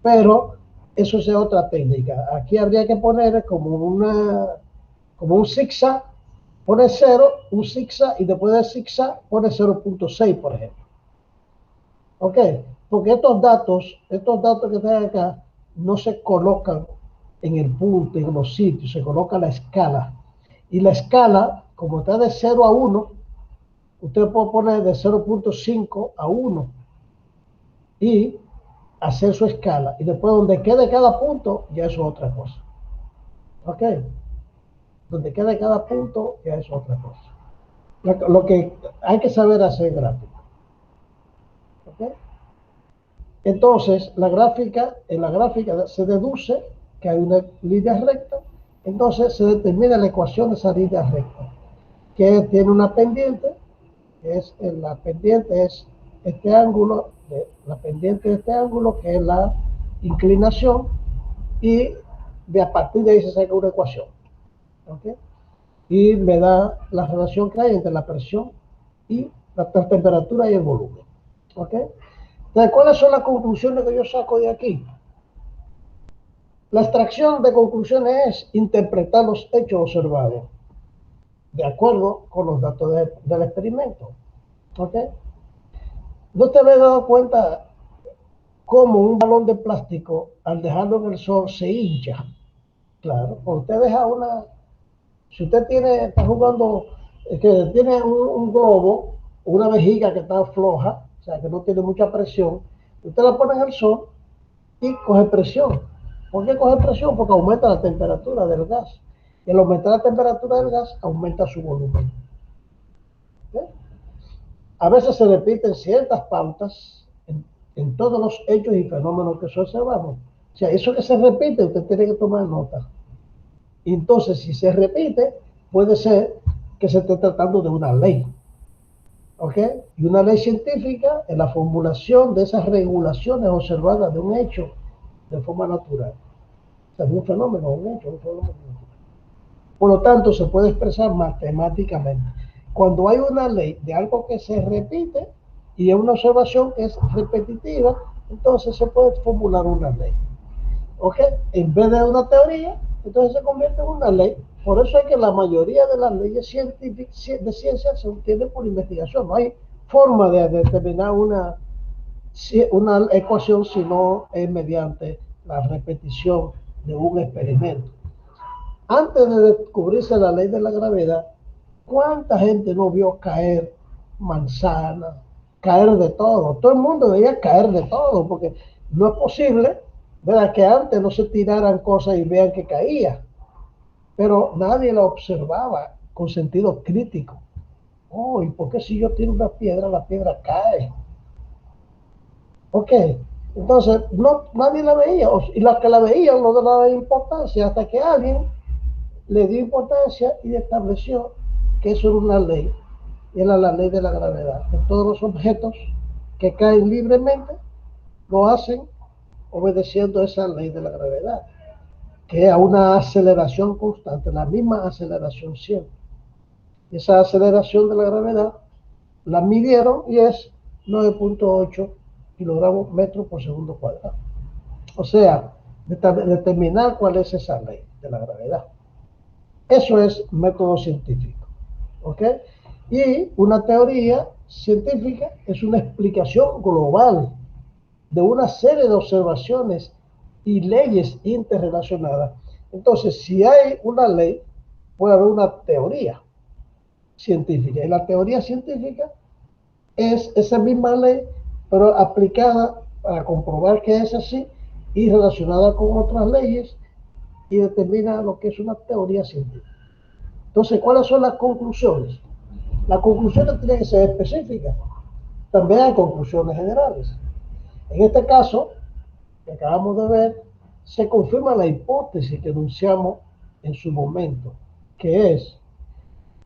Pero eso es otra técnica. Aquí habría que poner como un zigzag, pone 0, un zigzag, y después del zigzag pone 0.6, por ejemplo. ¿Ok? Porque estos datos que están acá no se colocan en el punto, en los sitios, se coloca la escala. Y la escala, como está de 0 a 1, usted puede poner de 0.5 a 1 y hacer su escala. Y después donde quede cada punto, ya eso es otra cosa. ¿Ok? Donde quede cada punto, ya es otra cosa. Lo que hay que saber hacer gráfica. ¿Ok? Entonces, en la gráfica se deduce que hay una línea recta, entonces se determina la ecuación de esa línea recta, que tiene una pendiente, la pendiente es este ángulo, la pendiente de este ángulo, que es la inclinación, y a partir de ahí se saca una ecuación. ¿Ok? Y me da la relación que hay entre la presión y la temperatura y el volumen. ¿Ok? Entonces, ¿cuáles son las conclusiones que yo saco de aquí? La extracción de conclusiones es interpretar los hechos observados de acuerdo con los datos del experimento. ¿Ok? ¿No te habías dado cuenta cómo un balón de plástico, al dejarlo en el sol, se hincha? Claro, cuando usted deja si usted está jugando, que tiene un globo, una vejiga que está floja, o sea, que no tiene mucha presión, usted la pone en el sol y coge presión. ¿Por qué coge presión? Porque aumenta la temperatura del gas. Y al aumentar la temperatura del gas, aumenta su volumen. ¿Sí? A veces se repiten ciertas pautas en todos los hechos y fenómenos que observamos. O sea, eso que se repite, usted tiene que tomar nota. Entonces, si se repite, puede ser que se esté tratando de una ley. ¿Ok? Y una ley científica es la formulación de esas regulaciones observadas de un hecho de forma natural. O sea, de un fenómeno, un hecho, un fenómeno natural. Por lo tanto, se puede expresar matemáticamente. Cuando hay una ley de algo que se repite y es una observación que es repetitiva, entonces se puede formular una ley. ¿Ok? En vez de una teoría, entonces se convierte en una ley. Por eso es que la mayoría de las leyes científicas de ciencia se obtienen por investigación. No hay forma de determinar una ecuación si no es mediante la repetición de un experimento. Antes de descubrirse la ley de la gravedad, ¿cuánta gente no vio caer manzanas, caer de todo? Todo el mundo veía caer de todo, porque no es posible, ¿verdad?, que antes no se tiraran cosas y vean que caía. Pero nadie lo observaba con sentido crítico. Oh, ¿y por qué si yo tiro una piedra, la piedra cae? Ok, entonces nadie la veía, y los que la veían no le daban importancia hasta que alguien le dio importancia y estableció que eso era una ley, y era la ley de la gravedad. Que todos los objetos que caen libremente lo hacen obedeciendo esa ley de la gravedad, que es a una aceleración constante, la misma aceleración siempre. Esa aceleración de la gravedad la midieron y es 9.8 kilogramos metros por segundo cuadrado. O sea, determinar cuál es esa ley de la gravedad. Eso es método científico. ¿Ok? Y una teoría científica es una explicación global de una serie de observaciones y leyes interrelacionadas. Entonces, si hay una ley, puede haber una teoría científica. Y la teoría científica es esa misma ley, pero aplicada para comprobar que es así y relacionada con otras leyes y determina lo que es una teoría científica. Entonces, ¿cuáles son las conclusiones? Las conclusiones tienen que ser específicas. También hay conclusiones generales. En este caso, que acabamos de ver, se confirma la hipótesis que enunciamos en su momento, que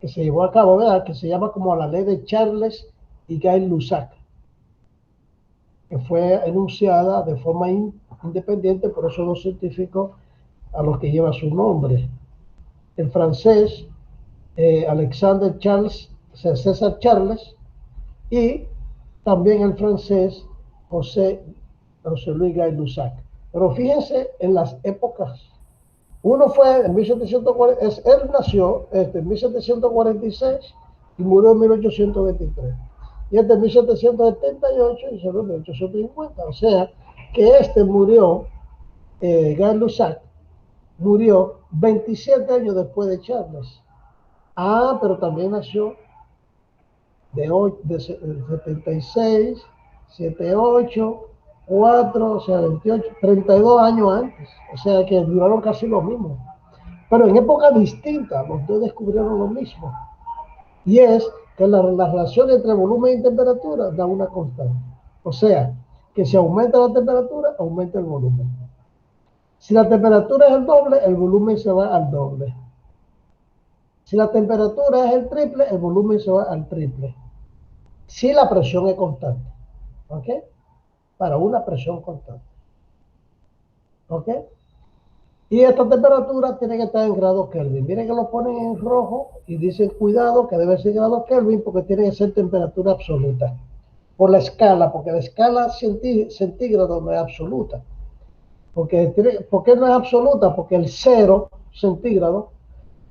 se llevó a cabo, ¿verdad?, que se llama como la ley de Charles y Gay-Lussac, que fue enunciada de forma independiente por esos dos científicos a los que lleva su nombre. El francés Alexander César Charles, y también el francés José Louis Gay-Lussac. Pero fíjense en las épocas. Uno fue en 1740, él nació en 1746 y murió en 1823. Y en 1778 y se murió en 1850. O sea, que murió, Gay-Lussac, murió 27 años después de Charles. Pero también nació de 76, 78, 4, o sea, 28, 32 años antes. O sea, que duraron casi lo mismo. Pero en épocas distintas, los dos descubrieron lo mismo. Y es que la relación entre volumen y temperatura da una constante. O sea, que si aumenta la temperatura, aumenta el volumen. Si la temperatura es el doble, el volumen se va al doble. Si la temperatura es el triple, el volumen se va al triple. Si la presión es constante. ¿Ok? Para una presión constante. ¿Ok? Y esta temperatura tiene que estar en grados Kelvin. Miren que lo ponen en rojo y dicen cuidado que debe ser grados Kelvin porque tiene que ser temperatura absoluta. Por la escala, porque la escala centígrado no es absoluta. ¿Por qué no es absoluta? Porque el 0 centígrado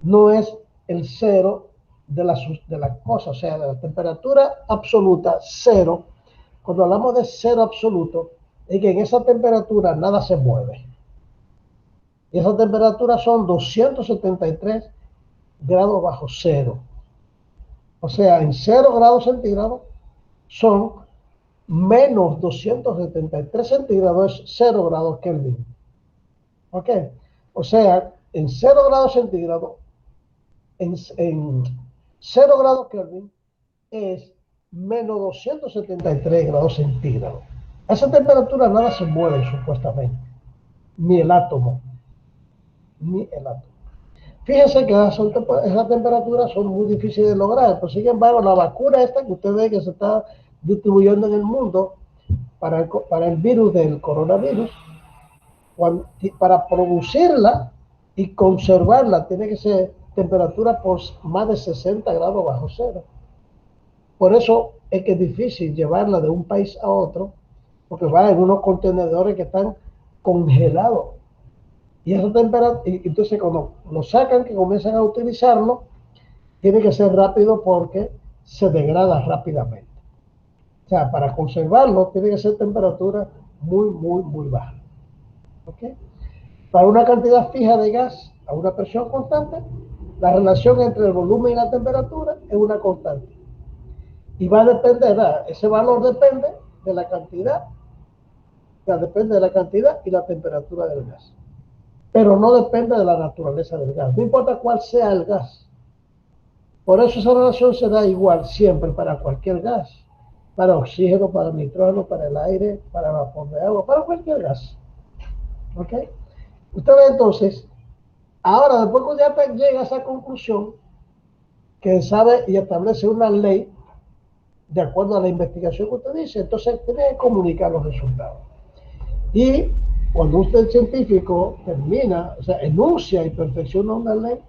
no es el 0 de la cosa, o sea, de la temperatura absoluta, 0. Cuando hablamos de 0 absoluto, es que en esa temperatura nada se mueve. Y esa temperatura son 273 grados bajo cero. O sea, en 0 grados centígrados son menos 273 centígrados, es 0 grados Kelvin. ¿Ok? O sea, en 0 grados centígrados, en 0 grados Kelvin es menos 273 grados centígrados. A esa temperatura nada se mueve supuestamente, ni el átomo, ni el átomo. Fíjense que esas temperaturas son muy difíciles de lograr, pero sin embargo la vacuna esta que usted ve que se está distribuyendo en el mundo para el virus del coronavirus, para producirla y conservarla tiene que ser temperatura por más de 60 grados bajo cero. Por eso es que es difícil llevarla de un país a otro, porque va en unos contenedores que están congelados. Y esa temperatura, entonces cuando lo sacan, que comienzan a utilizarlo, tiene que ser rápido porque se degrada rápidamente. O sea, para conservarlo tiene que ser temperatura muy, muy, muy baja. ¿Okay? Para una cantidad fija de gas a una presión constante, la relación entre el volumen y la temperatura es una constante. Y va a depender, ese valor depende de la cantidad, depende de la cantidad y la temperatura del gas. Pero no depende de la naturaleza del gas, no importa cuál sea el gas. Por eso esa relación se da igual siempre para cualquier gas, para oxígeno, para nitrógeno, para el aire, para vapor de agua, para cualquier gas. ¿Ok? Usted ve entonces, ahora después que ya llega a esa conclusión, que sabe y establece una ley de acuerdo a la investigación que usted dice, entonces tiene que comunicar los resultados. Y cuando usted científico termina, o sea, enuncia y perfecciona una ley,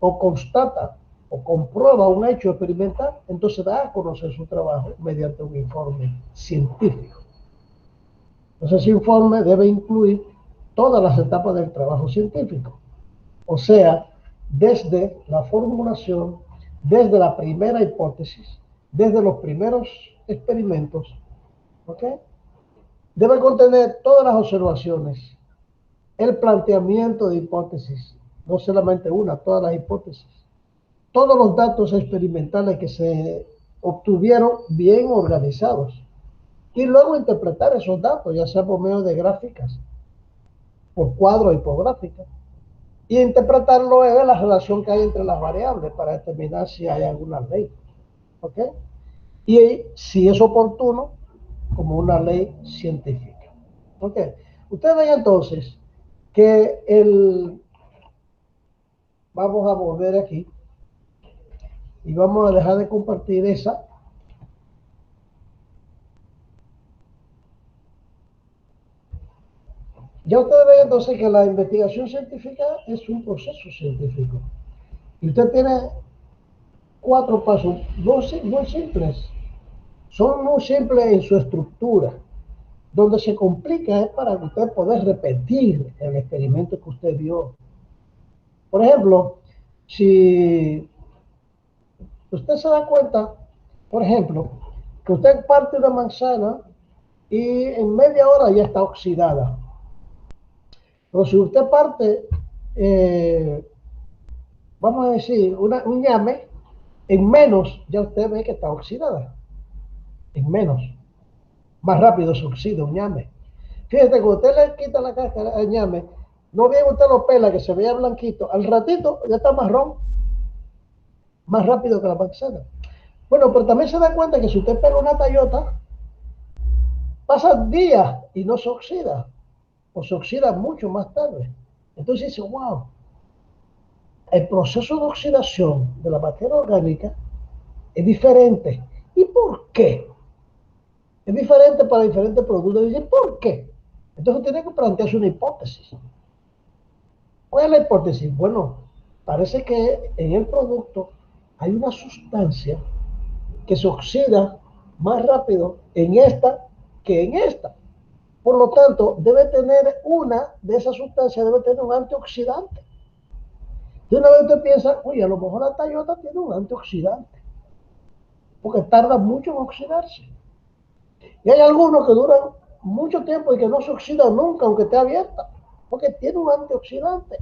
o constata o comprueba un hecho experimental, entonces da a conocer su trabajo mediante un informe científico. Entonces ese informe debe incluir todas las etapas del trabajo científico. O sea, desde la formulación, desde la primera hipótesis, desde los primeros experimentos, ¿ok? Debe contener todas las observaciones, el planteamiento de hipótesis, no solamente una, todas las hipótesis, todos los datos experimentales que se obtuvieron bien organizados y luego interpretar esos datos, ya sea por medio de gráficas, por cuadros y por gráficas, y interpretar luego la relación que hay entre las variables para determinar si hay alguna ley, ¿ok? Y si es oportuno, como una ley científica. ¿Ok? Ustedes ven entonces que vamos a volver aquí y vamos a dejar de compartir esa. Ya ustedes ven entonces que la investigación científica es un proceso científico. Y usted tiene 4 pasos, muy simples. Son muy simples en su estructura. Donde se complica es para que usted pueda repetir el experimento que usted vio. Por ejemplo, si usted se da cuenta, por ejemplo, que usted parte una manzana y en media hora ya está oxidada. Pero si usted parte, vamos a decir, un ñame, en menos ya usted ve que está oxidada. En menos. Más rápido se oxida un ñame. Fíjate, cuando usted le quita la cáscara al ñame, no bien usted lo pela, que se vea blanquito, al ratito ya está marrón, más rápido que la manzana. Bueno, pero también se da cuenta que si usted pela una tallota, pasa días y no se oxida, o se oxida mucho más tarde. Entonces dice, wow, el proceso de oxidación de la materia orgánica es diferente. ¿Y por qué? Es diferente para diferentes productos. Dice, ¿por qué? Entonces tiene que plantearse una hipótesis. ¿Cuál es la hipótesis? Bueno, parece que en el producto hay una sustancia que se oxida más rápido en esta que en esta. Por lo tanto, debe tener una de esas sustancias, debe tener un antioxidante. De una vez usted piensa, oye, a lo mejor la Toyota tiene un antioxidante, porque tarda mucho en oxidarse. Y hay algunos que duran mucho tiempo y que no se oxidan nunca, aunque esté abierta, porque tiene un antioxidante.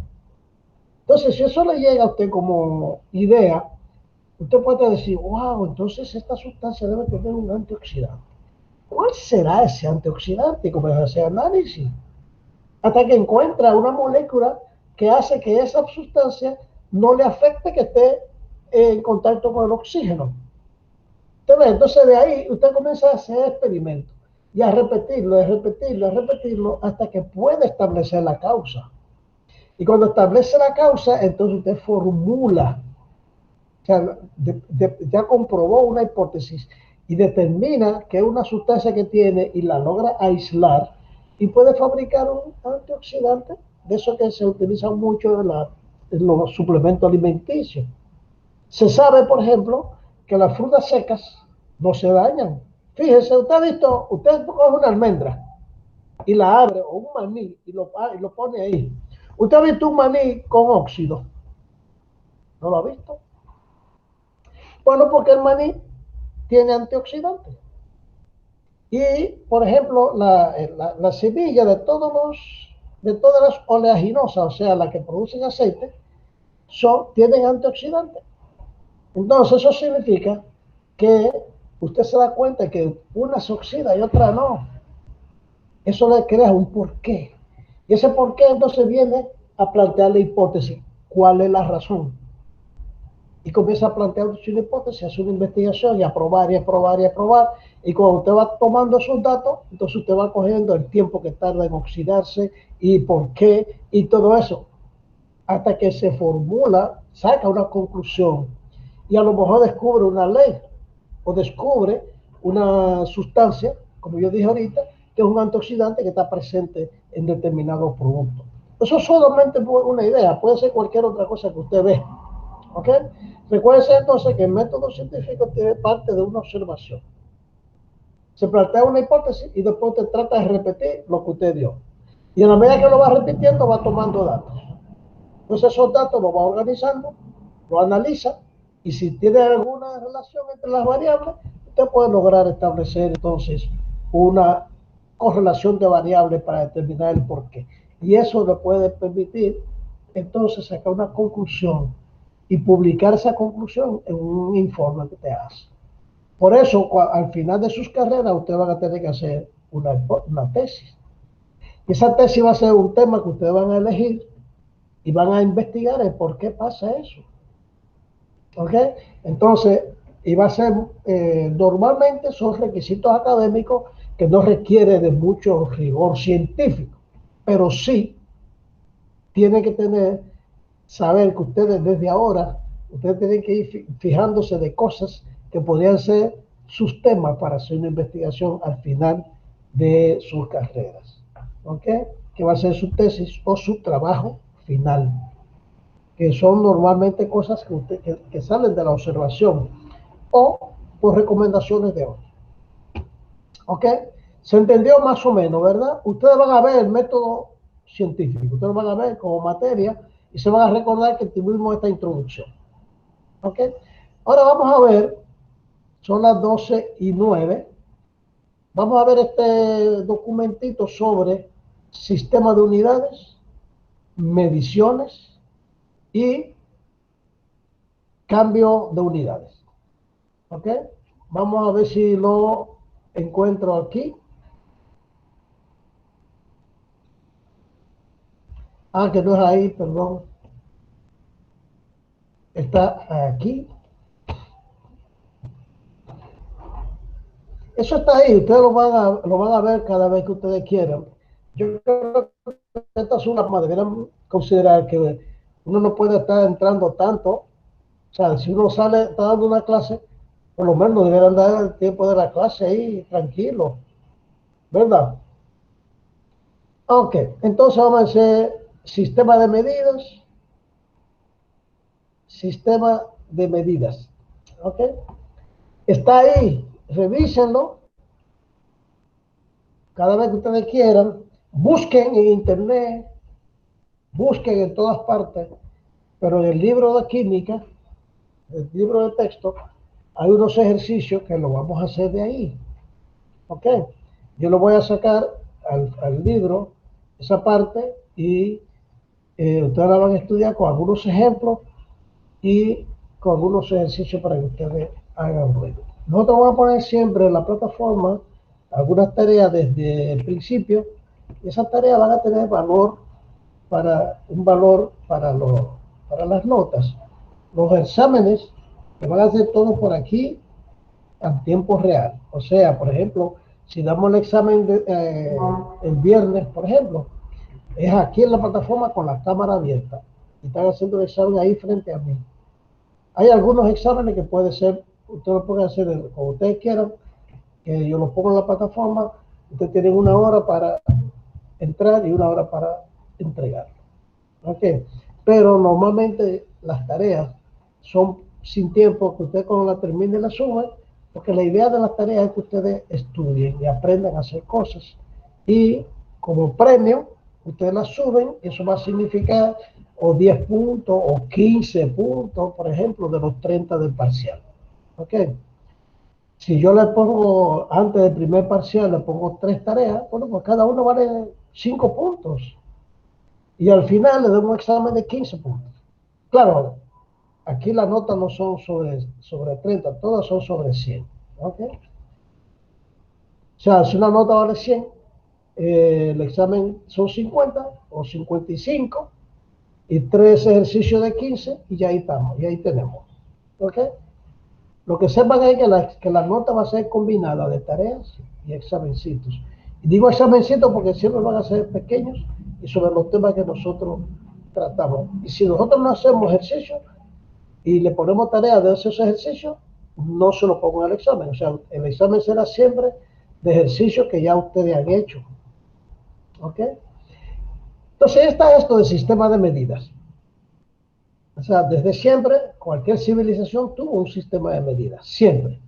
Entonces, si eso le llega a usted como idea, usted puede decir, wow, entonces esta sustancia debe tener un antioxidante. ¿Cuál será ese antioxidante? Y comienza a hacer análisis, hasta que encuentra una molécula que hace que esa sustancia no le afecte que esté en contacto con el oxígeno. Entonces de ahí usted comienza a hacer experimentos y a repetirlo, a repetirlo, a repetirlo, hasta que puede establecer la causa. Y cuando establece la causa, entonces usted formula, o sea, ya comprobó una hipótesis y determina que es una sustancia que tiene y la logra aislar y puede fabricar un antioxidante, de eso que se utiliza mucho en los suplementos alimenticios. Se sabe, por ejemplo, que las frutas secas no se dañan. Fíjese, usted ha visto, usted coge una almendra y la abre, o un maní, y lo pone ahí. Usted ha visto un maní con óxido. ¿No lo ha visto? Bueno, porque el maní tiene antioxidantes. Y, por ejemplo, la semilla de todas las oleaginosas, o sea, las que producen aceite, tienen antioxidantes. Entonces, eso significa que usted se da cuenta que una se oxida y otra no. Eso le crea un porqué. Y ese porqué entonces viene a plantear la hipótesis. ¿Cuál es la razón? Y comienza a plantear una hipótesis, hace una investigación y a probar y a probar y a probar. Y cuando usted va tomando esos datos, entonces usted va cogiendo el tiempo que tarda en oxidarse y por qué y todo eso. Hasta que se formula, saca una conclusión y a lo mejor descubre una ley o descubre una sustancia, como yo dije ahorita, que es un antioxidante que está presente en determinados productos. Eso es solamente una idea, puede ser cualquier otra cosa que usted ve. ¿Ok? Recuerde entonces que el método científico tiene parte de una observación. Se plantea una hipótesis y después usted trata de repetir lo que usted dio. Y en la medida que lo va repitiendo, va tomando datos. Entonces esos datos los va organizando, lo analiza y si tiene alguna relación entre las variables, usted puede lograr establecer entonces una correlación de variables para determinar el porqué. Y eso le puede permitir entonces sacar una conclusión y publicar esa conclusión en un informe que te hace. Por eso, al final de sus carreras, ustedes van a tener que hacer una tesis. Y esa tesis va a ser un tema que ustedes van a elegir y van a investigar el por qué pasa eso. ¿Ok? Entonces, y va a ser, normalmente son requisitos académicos que no requieren de mucho rigor científico, pero sí tienen que saber que ustedes desde ahora, ustedes tienen que ir fijándose de cosas que podrían ser sus temas para hacer una investigación al final de sus carreras. ¿Ok? Que va a ser su tesis o su trabajo final, que son normalmente cosas que salen de la observación o por recomendaciones de otros. ¿Ok? ¿Se entendió más o menos, verdad? Ustedes van a ver el método científico, ustedes van a ver como materia y se van a recordar que tuvimos esta introducción. ¿Ok? Ahora vamos a ver, son las 12:09. Vamos a ver este documentito sobre sistema de unidades, mediciones y cambio de unidades. ¿Ok? Vamos a ver si lo encuentro aquí. Ah, que no es ahí, perdón. Está aquí. Eso está ahí, ustedes lo van a ver cada vez que ustedes quieran. Yo creo que esta es una forma, deberían considerar que uno no puede estar entrando tanto. O sea, si uno está dando una clase, por lo menos deberían dar el tiempo de la clase ahí, tranquilo. ¿Verdad? Ok, entonces vamos a hacer sistema de medidas, sistema de medidas. ¿Ok? Está ahí, revísenlo. Cada vez que ustedes quieran, busquen en internet, busquen en todas partes, pero en el libro de química, el libro de texto, hay unos ejercicios que lo vamos a hacer de ahí. ¿Ok? Yo lo voy a sacar al libro, esa parte, y ustedes la van a estudiar con algunos ejemplos y con algunos ejercicios para que ustedes hagan ruido. Nosotros vamos a poner siempre en la plataforma algunas tareas desde el principio, y esas tareas van a tener valor un valor para las notas. Los exámenes que van a hacer todos por aquí en tiempo real. O sea, por ejemplo, si damos el examen el viernes, por ejemplo, es aquí en la plataforma con la cámara abierta y están haciendo el examen ahí frente a mí. Hay algunos exámenes que puede ser, ustedes lo pueden hacer como ustedes quieran, que yo lo pongo en la plataforma, ustedes tienen 1 hora para entrar y 1 hora para entregarlo. ¿Ok? Pero normalmente las tareas son sin tiempo, que ustedes cuando la terminen la suben, porque la idea de las tareas es que ustedes estudien y aprendan a hacer cosas. Y como premio, ustedes las suben, eso va a significar o 10 puntos o 15 puntos, por ejemplo, de los 30 del parcial. ¿Ok? Si yo le pongo, antes del primer parcial, le pongo 3 tareas, bueno, pues cada uno vale 5 puntos. Y al final le doy un examen de 15 puntos. Claro, aquí las notas no son sobre 30, todas son sobre 100. ¿Ok? O sea, si una nota vale 100, el examen son 50 o 55 y 3 ejercicios de 15 y ya ahí estamos, y ahí tenemos. ¿Ok? Lo que sepan es que la nota va a ser combinada de tareas y examencitos. Y digo examencitos porque siempre van a ser pequeños y sobre los temas que nosotros tratamos. Y si nosotros no hacemos ejercicio y le ponemos tareas de esos ejercicios, no se lo pongo en el examen. O sea, el examen será siempre de ejercicios que ya ustedes han hecho. ¿Ok? Entonces, está esto del sistema de medidas. O sea, desde siempre, cualquier civilización tuvo un sistema de medidas. Siempre.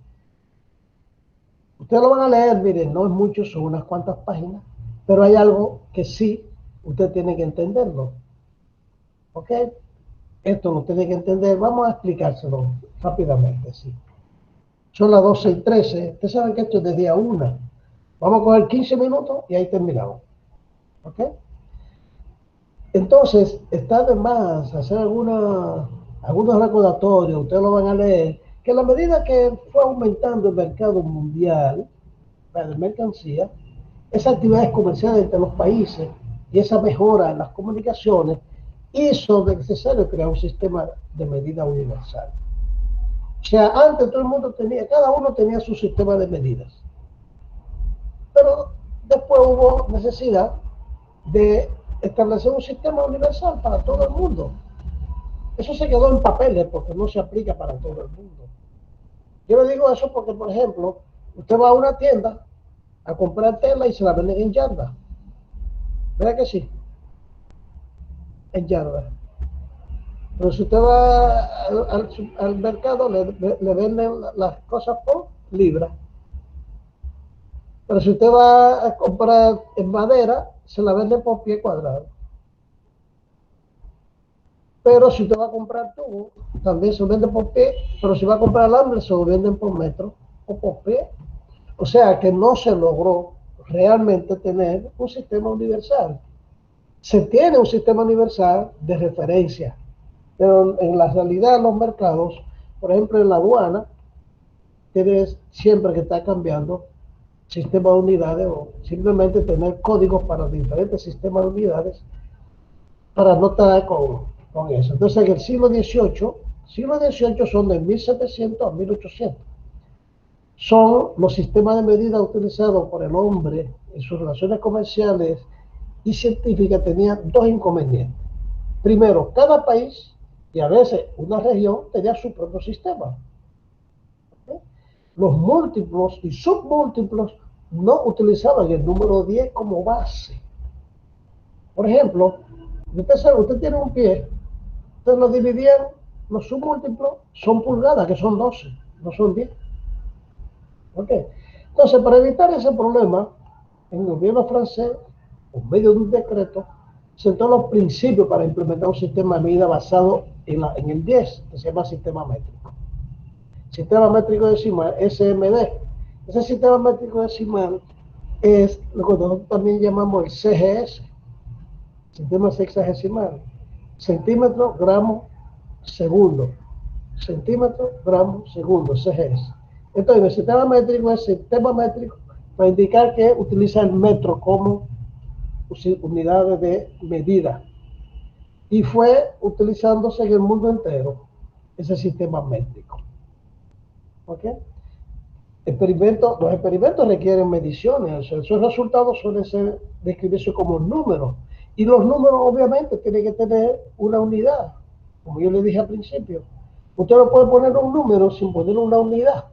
Ustedes lo van a leer, miren, no es mucho, son unas cuantas páginas, pero hay algo que sí, usted tiene que entenderlo. ¿Ok? Esto lo tiene que entender, vamos a explicárselo rápidamente, sí. Son las 12:13, ustedes saben que esto es de día 1. Vamos a coger 15 minutos y ahí terminamos. ¿Ok? Entonces, está de más hacer algunos recordatorios, ustedes lo van a leer, que a la medida que fue aumentando el mercado mundial de mercancía, esas actividades comerciales entre los países y esa mejora en las comunicaciones hizo necesario crear un sistema de medida universal. O sea, antes todo el mundo cada uno tenía su sistema de medidas. Pero después hubo necesidad de establecer un sistema universal para todo el mundo. Eso se quedó en papeles porque no se aplica para todo el mundo. Yo le digo eso porque, por ejemplo, usted va a una tienda a comprar tela y se la venden en yarda. ¿Verdad que sí? En yarda. Pero si usted va al mercado, le venden las cosas por libra. Pero si usted va a comprar en madera, se la venden por pie cuadrado. Pero si usted va a comprar tubo, también se vende por pie, pero si va a comprar alambre, se lo venden por metro o por pie. O sea que no se logró realmente tener un sistema universal. Se tiene un sistema universal de referencia, pero en la realidad los mercados, por ejemplo en la aduana, tienes siempre que estar cambiando sistema de unidades o simplemente tener códigos para diferentes sistemas de unidades para no estar con eso. Entonces en el siglo XVIII son de 1700 a 1800. Son los sistemas de medida utilizados por el hombre en sus relaciones comerciales y científicas. Tenían 2 inconvenientes. Primero, cada país y a veces una región tenía su propio sistema. ¿Okay? Los múltiplos y submúltiplos no utilizaban el número 10 como base. Por ejemplo, Usted sabe, usted tiene un pie, usted lo dividían, los submúltiplos son pulgadas, que son 12, no son 10. ¿Ok? Entonces, para evitar ese problema, en el gobierno francés, por medio de un decreto, sentó los principios para implementar un sistema de medida basado en el 10, que se llama sistema métrico. Sistema métrico decimal, SMD. Ese sistema métrico decimal es lo que nosotros también llamamos el CGS, sistema sexagesimal. Centímetro, gramo, segundo. Centímetro, gramo, segundo, CGS. Entonces, el sistema métrico es sistema métrico para indicar que utiliza el metro como unidades de medida. Y fue utilizándose en el mundo entero ese sistema métrico. ¿Ok? Los experimentos requieren mediciones, o sea, esos resultados suelen ser describirse como números. Y los números obviamente tienen que tener una unidad, como yo le dije al principio. Usted no puede poner un número sin poner una unidad.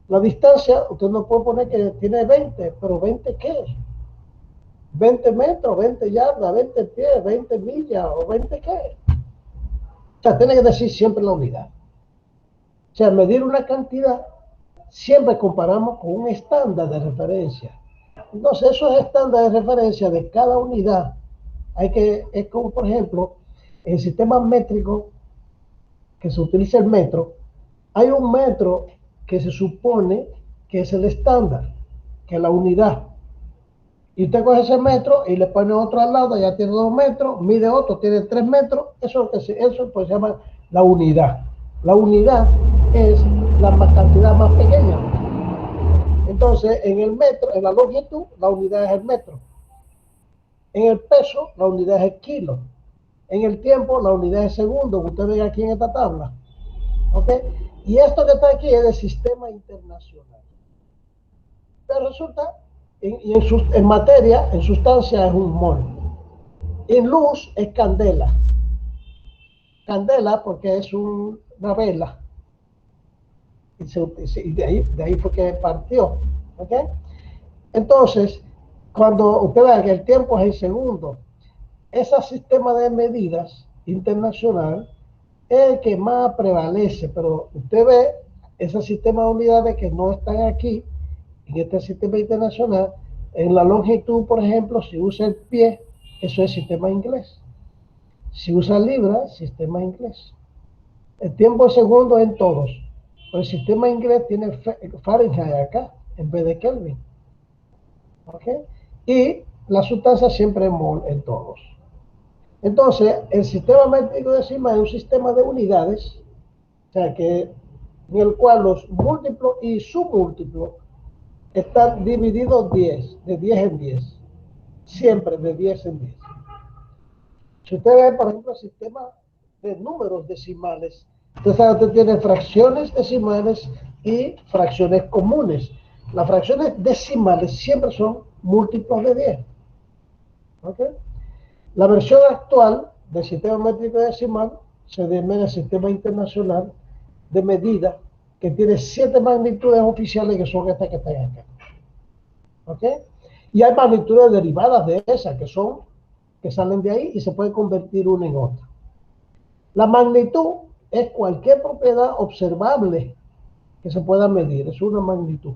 La distancia, usted no puede poner que tiene 20, pero ¿20 qué? 20 metros, 20 yardas, 20 pies, 20 millas, o 20 qué. O sea, tiene que decir siempre la unidad. O sea, medir una cantidad, siempre comparamos con un estándar de referencia. Entonces, esos estándares de referencia de cada unidad, es como, por ejemplo, en el sistema métrico, que se utiliza el metro, hay un metro que se supone que es el estándar, que es la unidad. Y usted coge ese metro y le pone otro al lado, ya tiene 2 metros, mide otro, tiene 3 metros, eso pues se llama la unidad. La unidad es la cantidad más pequeña. Entonces, en el metro, en la longitud, la unidad es el metro. En el peso, la unidad es el kilo. En el tiempo, la unidad es segundo, que usted ve aquí en esta tabla. ¿Ok? Y esto que está aquí es el sistema internacional. Pero resulta, en materia, en sustancia es un mol. En luz es candela. Candela porque es una vela. Y de ahí fue que partió. ¿Ok? Entonces, cuando usted ve que el tiempo es el segundo, ese sistema de medidas internacional es el que más prevalece, pero usted ve ese sistema de unidades que no están aquí, en este sistema internacional. En la longitud, por ejemplo, si usa el pie, eso es sistema inglés. Si usa libra, sistema inglés. El tiempo de segundo en todos. Pero el sistema inglés tiene Fahrenheit acá, en vez de Kelvin. ¿Ok? Y la sustancia siempre es mol en todos. Entonces, el sistema métrico decimal es un sistema de unidades, o sea, en el cual los múltiplos y submúltiplos están divididos de 10 en 10. Siempre de 10 en 10. Si usted ve, por ejemplo, el sistema de números decimales, usted tiene fracciones decimales y fracciones comunes. Las fracciones decimales siempre son múltiplos de 10. ¿Ok? La versión actual del sistema métrico decimal se denomina el sistema internacional de medida, que tiene 7 magnitudes oficiales, que son estas que están acá. ¿Ok? Y hay magnitudes derivadas de esas, que salen de ahí y se puede convertir una en otra. La magnitud es cualquier propiedad observable que se pueda medir, es una magnitud.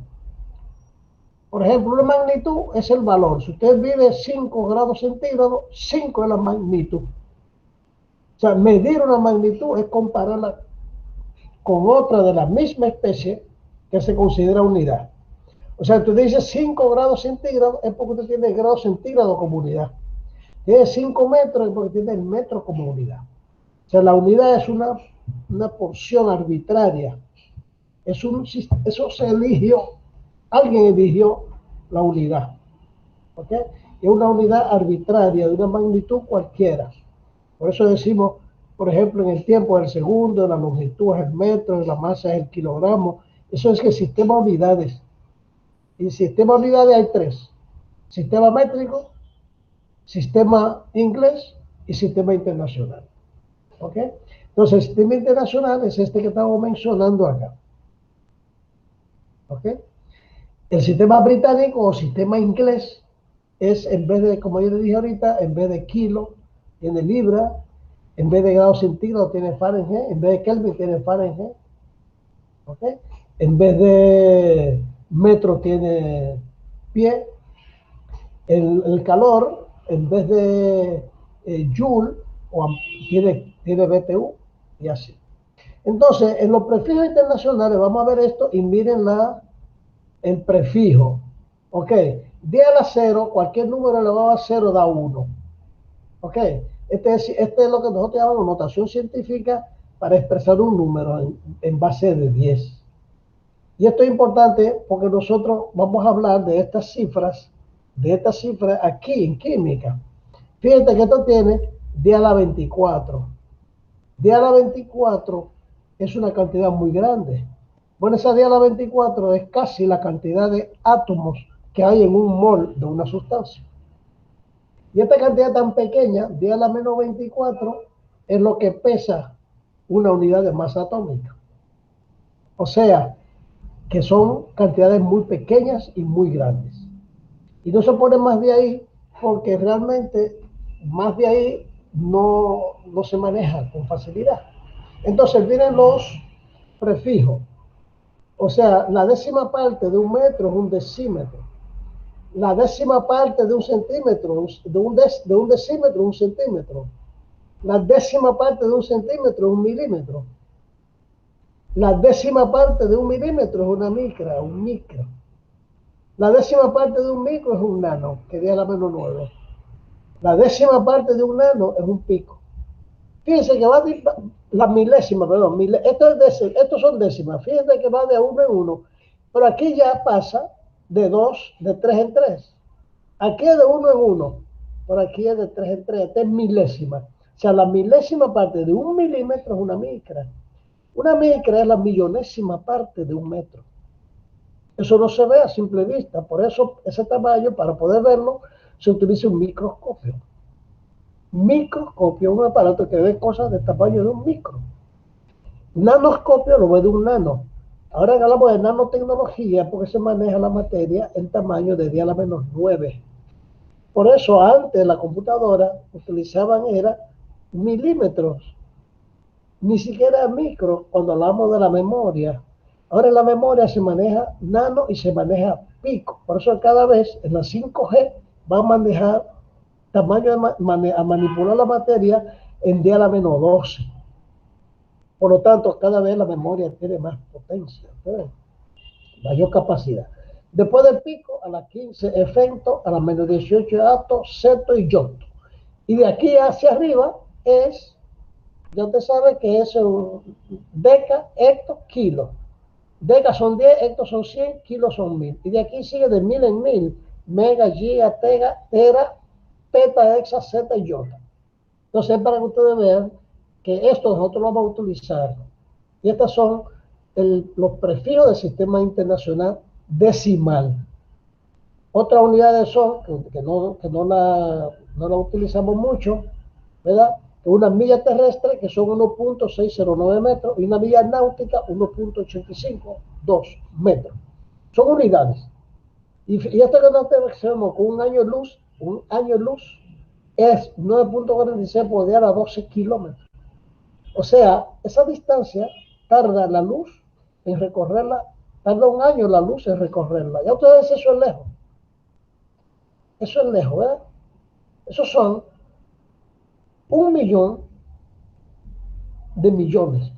Por ejemplo, una magnitud es el valor. Si usted mide 5 grados centígrados, 5 es la magnitud. O sea, medir una magnitud es compararla con otra de la misma especie que se considera unidad. O sea, tú dices 5 grados centígrados, es porque usted tiene grados centígrados como unidad. Tiene 5 metros, es porque tiene el metro como unidad. O sea, la unidad es una porción arbitraria. Eso se eligió. Alguien eligió la unidad. ¿Ok? Es una unidad arbitraria, de una magnitud cualquiera. Por eso decimos, por ejemplo, en el tiempo es el segundo, la longitud es el metro, la masa es el kilogramo. Eso es que el sistema de unidades. Y el sistema de unidades hay 3. Sistema métrico, sistema inglés y sistema internacional. ¿Ok? Entonces, el sistema internacional es este que estamos mencionando acá. ¿Ok? El sistema británico o sistema inglés es, en vez de, como yo le dije ahorita, en vez de kilo, tiene libra, en vez de grados centígrados tiene Fahrenheit, en vez de Kelvin tiene Fahrenheit, ¿ok? En vez de metro tiene pie, el calor, en vez de joule, tiene BTU y así. Entonces, en los prefijos internacionales, vamos a ver esto y miren el prefijo. Ok, 10 a la 0, cualquier número elevado a 0 da 1. Ok, este es lo que nosotros llamamos notación científica para expresar un número en base de 10. Y esto es importante porque nosotros vamos a hablar de estas cifras aquí en química. Fíjate que esto tiene 10 a la 24. 10 a la 24 es una cantidad muy grande. Bueno, esa 10 a la 24 es casi la cantidad de átomos que hay en un mol de una sustancia. Y esta cantidad tan pequeña, 10 a la menos 24, es lo que pesa una unidad de masa atómica. O sea, que son cantidades muy pequeñas y muy grandes. Y no se pone más de ahí porque realmente más de ahí no se maneja con facilidad. Entonces vienen los prefijos. O sea, la décima parte de un metro es un decímetro. La décima parte de un centímetro, de un decímetro, un centímetro. La décima parte de un centímetro es un milímetro. La décima parte de un milímetro es una micra, un micro. La décima parte de un micro es un nano, que da la menos 9. La décima parte de un nano es un pico. Fíjense que va la milésima, perdón, estos son décimas. Fíjense que va de 1 en 1. Pero aquí ya pasa de 2, de 3 en 3. Aquí es de 1 en 1. Por aquí es de 3 en 3. Esta es milésima. O sea, la milésima parte de un milímetro es una micra. Una micra es la millonésima parte de un metro. Eso no se ve a simple vista. Por eso ese tamaño, para poder verlo, se utiliza un microscopio. Microscopio es un aparato que ve cosas del tamaño de un micro. Nanoscopio lo ve de un nano. Ahora hablamos de nanotecnología porque se maneja la materia en tamaño de 10 a la menos 9. Por eso antes la computadora utilizaban milímetros, ni siquiera micro cuando hablamos de la memoria. Ahora en la memoria se maneja nano y se maneja pico. Por eso cada vez en la 5G va a manejar tamaño a manipular la materia en 10 a la menos 12. Por lo tanto, cada vez la memoria tiene más potencia, mayor capacidad. Después del pico, a las 15 efecto, a las menos 18 ato, seto y yoto. Y de aquí hacia arriba ya usted sabe que es un deca, hecto, kilo. Deca son 10, hecto son 100, kilos son 1000. Y de aquí sigue de 1000 en 1000. Mega, giga, tera, peta, hexa, zeta y iota. Entonces, para que ustedes vean que esto nosotros lo vamos a utilizar. Y estos son los prefijos del sistema internacional decimal. Otras unidades son, que no la utilizamos mucho, ¿verdad? Una milla terrestre, que son 1.609 metros, y una milla náutica, 1.852 metros. Son unidades. Y esto que nosotros hacemos con un año luz es 9.46 por 10 a la 12 kilómetros. O sea, esa distancia tarda la luz en recorrerla, tarda un año la luz en recorrerla. Ya ustedes dicen, eso es lejos. Eso es lejos, ¿verdad? Esos son 1.000.000 de millones.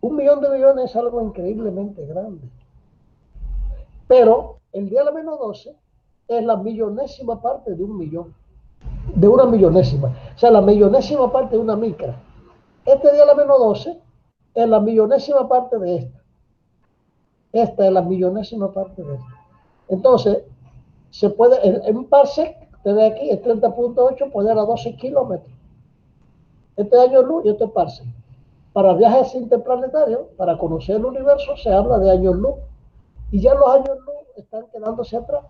1.000.000 de millones es algo increíblemente grande. Pero el 10 a la menos 12 es la millonésima parte de 1.000.000. De una millonésima. O sea, la millonésima parte de una micra. Este 10 a la menos 12 es la millonésima parte de esta. Esta es la millonésima parte de esta. Entonces, se puede, en un parsec, te ve aquí, es 30.8 por 10 a la 12 kilómetros. Este año luz y este parsec. Para viajes interplanetarios, para conocer el universo, se habla de años luz. Y ya los años luz están quedándose atrás,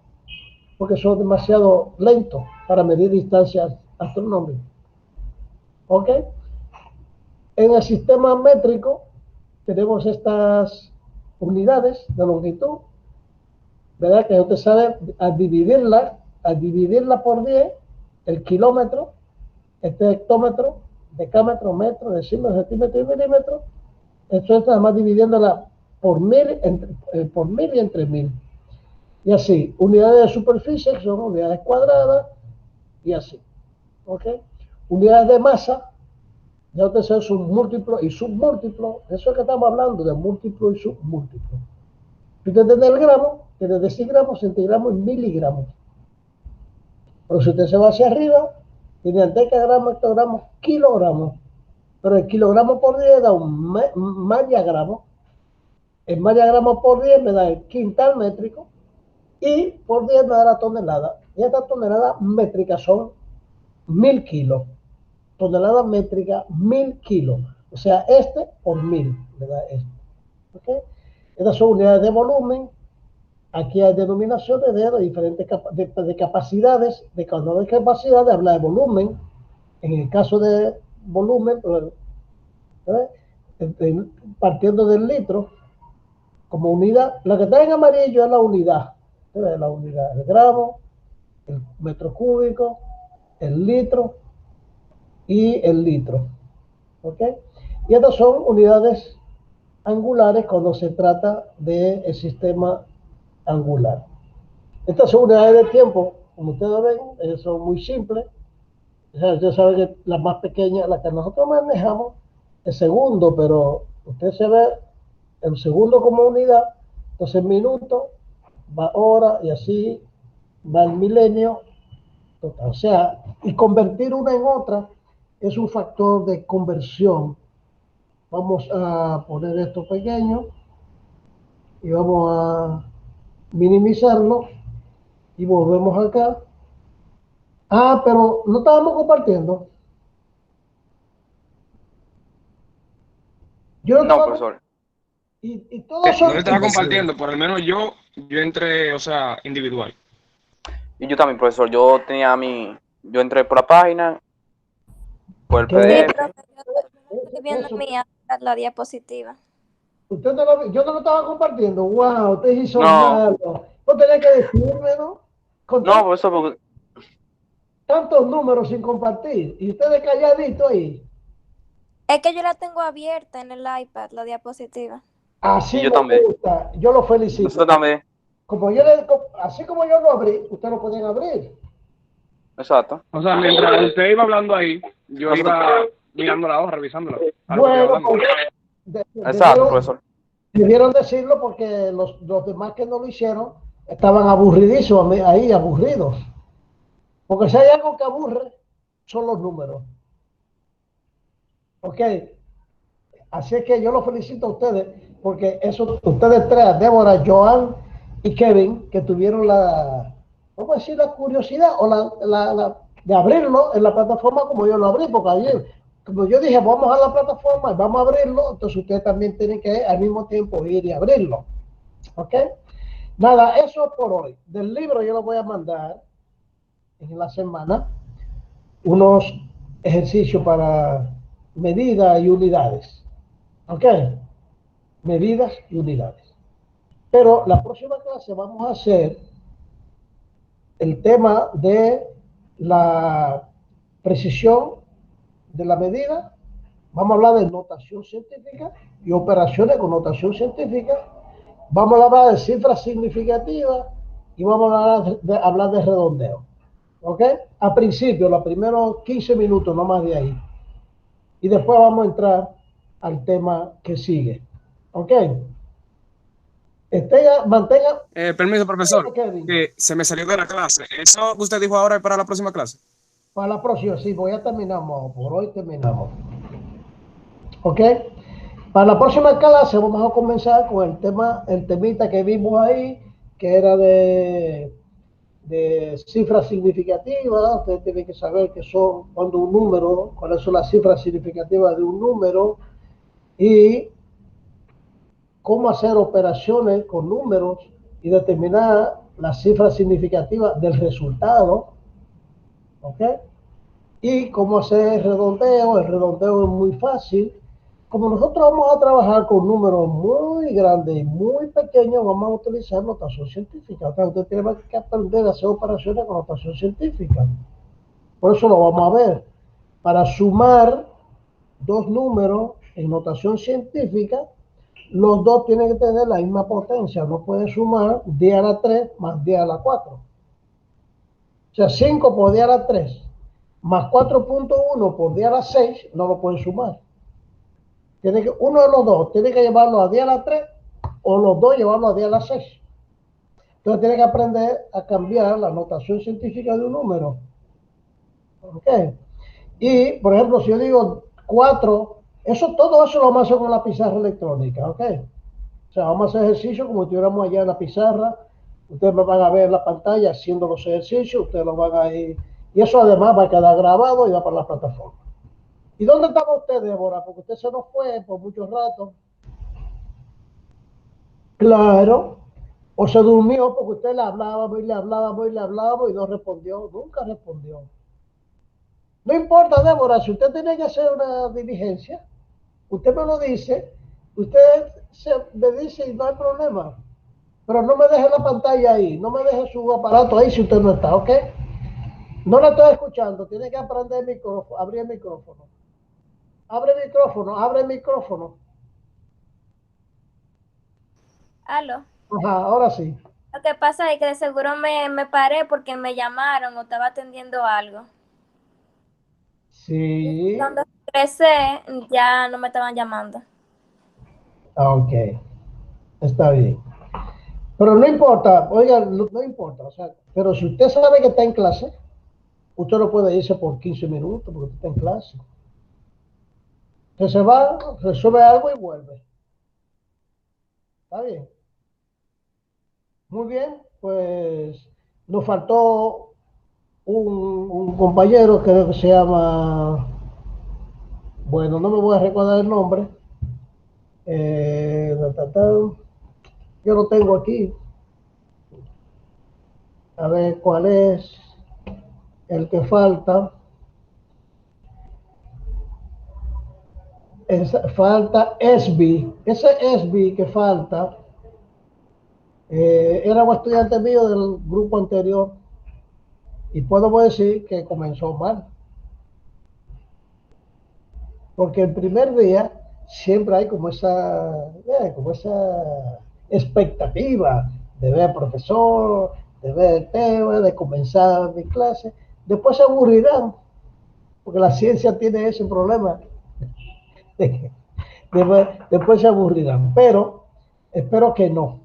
porque son demasiado lentos para medir distancias astronómicas. ¿Ok? En el sistema métrico tenemos estas unidades de longitud, ¿verdad? Que usted sabe, al dividirla por 10, el kilómetro, hectómetro, decámetro, metro, decímetro, centímetro y milímetro. Esto es nada más dividiéndola por mil y entre mil. Y así, unidades de superficie, que son unidades cuadradas, y así. ¿Ok? Unidades de masa, ya ustedes saben, son múltiplos y submúltiplos. Eso es que estamos hablando de múltiplo y submúltiplo. Si usted tiene el gramo, tiene decigramos, centigramos y miligramos. Pero si usted se va hacia arriba, tiene decagramos, hectogramos, kilogramos. Pero el kilogramo por 10 da un mallagramo. El mallagramo por 10 me da el quintal métrico. Y por 10 me da la tonelada. Y esta tonelada métrica son 1000 kilos. Tonelada métrica, 1000 kilos. O sea, este por 1000 me da esto. ¿Okay? Estas son unidades de volumen. Aquí hay denominaciones de diferentes de capacidades. De cuando hay capacidades habla de volumen. En el caso de volumen, partiendo del litro, como unidad, la que está en amarillo es la unidad. La unidad, el gramo, el metro cúbico, el litro y el litro. ¿Ok? Y estas son unidades angulares cuando se trata del sistema angular. Estas son unidades de tiempo, como ustedes ven, son muy simples. O sea, ustedes saben que la más pequeña, la que nosotros manejamos, es segundo, pero usted se ve el segundo como unidad, entonces minuto, va hora y así va el milenio. Total. O sea, y convertir una en otra es un factor de conversión. Vamos a poner esto pequeño y vamos a minimizarlo y volvemos acá. Ah, pero no estábamos compartiendo. No, profesor. Y todos son... No le estaba compartiendo, por lo menos yo entré, o sea, individual. Y yo también, profesor. Yo entré por la página, por el ¿Qué? PDF. Estoy viendo la diapositiva. Usted no lo, yo no lo estaba compartiendo. Wow, usted hizo No. malo. No tenía que decirme, ¿no? Con No, profesor, porque tantos números sin compartir. Y ustedes calladitos ahí. Es que yo la tengo abierta en el iPad, la diapositiva. Así Y yo me también. gusta. Yo lo felicito. nosotros también. Así como yo lo abrí, ustedes lo pueden abrir. Exacto. O sea, mientras usted iba hablando ahí, yo iba mirando la hoja, revisándola. Bueno, pues, Exacto, profesor. debieron decirlo porque los demás que no lo hicieron estaban aburridísimos ahí, aburridos. Porque si hay algo que aburre, son los números. Ok. Así es que yo los felicito a ustedes, porque eso, ustedes tres, Débora, Joan y Kevin, que tuvieron vamos a decir, la curiosidad o de abrirlo en la plataforma como yo lo abrí, porque ayer, como yo dije, vamos a la plataforma y vamos a abrirlo, entonces ustedes también tienen que al mismo tiempo ir y abrirlo. ¿Ok? Nada, eso es por hoy. Del libro yo lo voy a mandar en la semana unos ejercicios para medidas y unidades. ¿Ok? Medidas y unidades. Pero la próxima clase vamos a hacer el tema de la precisión de la medida. Vamos a hablar de notación científica y operaciones con notación científica. Vamos a hablar de cifras significativas y vamos a hablar de redondeo. ¿Ok? A principio, los primeros 15 minutos, no más de ahí. Y después vamos a entrar al tema que sigue. ¿Ok? Mantenga... Permiso, profesor, Kevin. que se me salió de la clase. ¿Eso que usted dijo ahora es para la próxima clase? Para la próxima, sí, voy a terminar, por hoy terminamos. ¿Ok? Para la próxima clase vamos a comenzar con el temita que vimos ahí, que era de cifras significativas. Ustedes tienen que saber qué son cuando un número, cuáles son las cifras significativas de un número y cómo hacer operaciones con números y determinar las cifras significativas del resultado. ¿Ok? Y cómo hacer el redondeo es muy fácil. Como nosotros vamos a trabajar con números muy grandes y muy pequeños, vamos a utilizar notación científica. O sea, usted tiene que aprender a hacer operaciones con notación científica. Por eso lo vamos a ver. para sumar dos números en notación científica, los dos tienen que tener la misma potencia. No pueden sumar 10 a la 3 más 10 a la 4. O sea, 5 por 10 a la 3 más 4.1 por 10 a la 6 no lo pueden sumar. Tiene que, uno de los dos tiene que llevarlo a 10 a la 3 o los dos llevarlo a 10 a la 6. Entonces tiene que aprender a cambiar la notación científica de un número. ¿Ok? Y, por ejemplo, si yo digo 4, todo eso lo vamos a hacer con la pizarra electrónica. ¿Ok? O sea, vamos a hacer ejercicio como si estuviéramos allá en la pizarra. Ustedes me van a ver en la pantalla haciendo los ejercicios, ustedes lo van a ir. Y eso además va a quedar grabado y va para la plataforma. ¿Y dónde estaba usted, Débora? Porque usted se nos fue por mucho rato. Claro. O se durmió porque usted le hablaba y le hablaba y le hablaba y no respondió. Nunca respondió. No importa, Débora, si usted tiene que hacer una diligencia, usted me lo dice, me dice y no hay problema. Pero no me deje la pantalla ahí, no me deje su aparato ahí si usted no está, ¿ok? No la estoy escuchando, tiene que aprender el micrófono, abrir el micrófono. Abre el micrófono, abre el micrófono. Aló. Ajá, ahora sí. Lo que pasa es que de seguro me paré porque me llamaron o estaba atendiendo algo. Sí, Cuando regresé, ya no me estaban llamando. ok, está bien. Pero no importa, oiga, no importa, o sea, pero si usted sabe que está en clase, usted no puede irse por 15 minutos porque usted está en clase. Usted se va, resuelve algo y vuelve. ¿Está bien? Muy bien, pues nos faltó un compañero que se llama, bueno, no me voy a recordar el nombre. Yo lo tengo aquí. A ver cuál es el que falta. Falta SB. Ese SB que falta era un estudiante mío del grupo anterior y puedo decir que comenzó mal. Porque el primer día siempre hay como esa expectativa de ver al profesor, de ver el tema, de comenzar mi clase. Después se aburrirán, porque la ciencia tiene ese problema. Después se aburrirán, pero espero que no,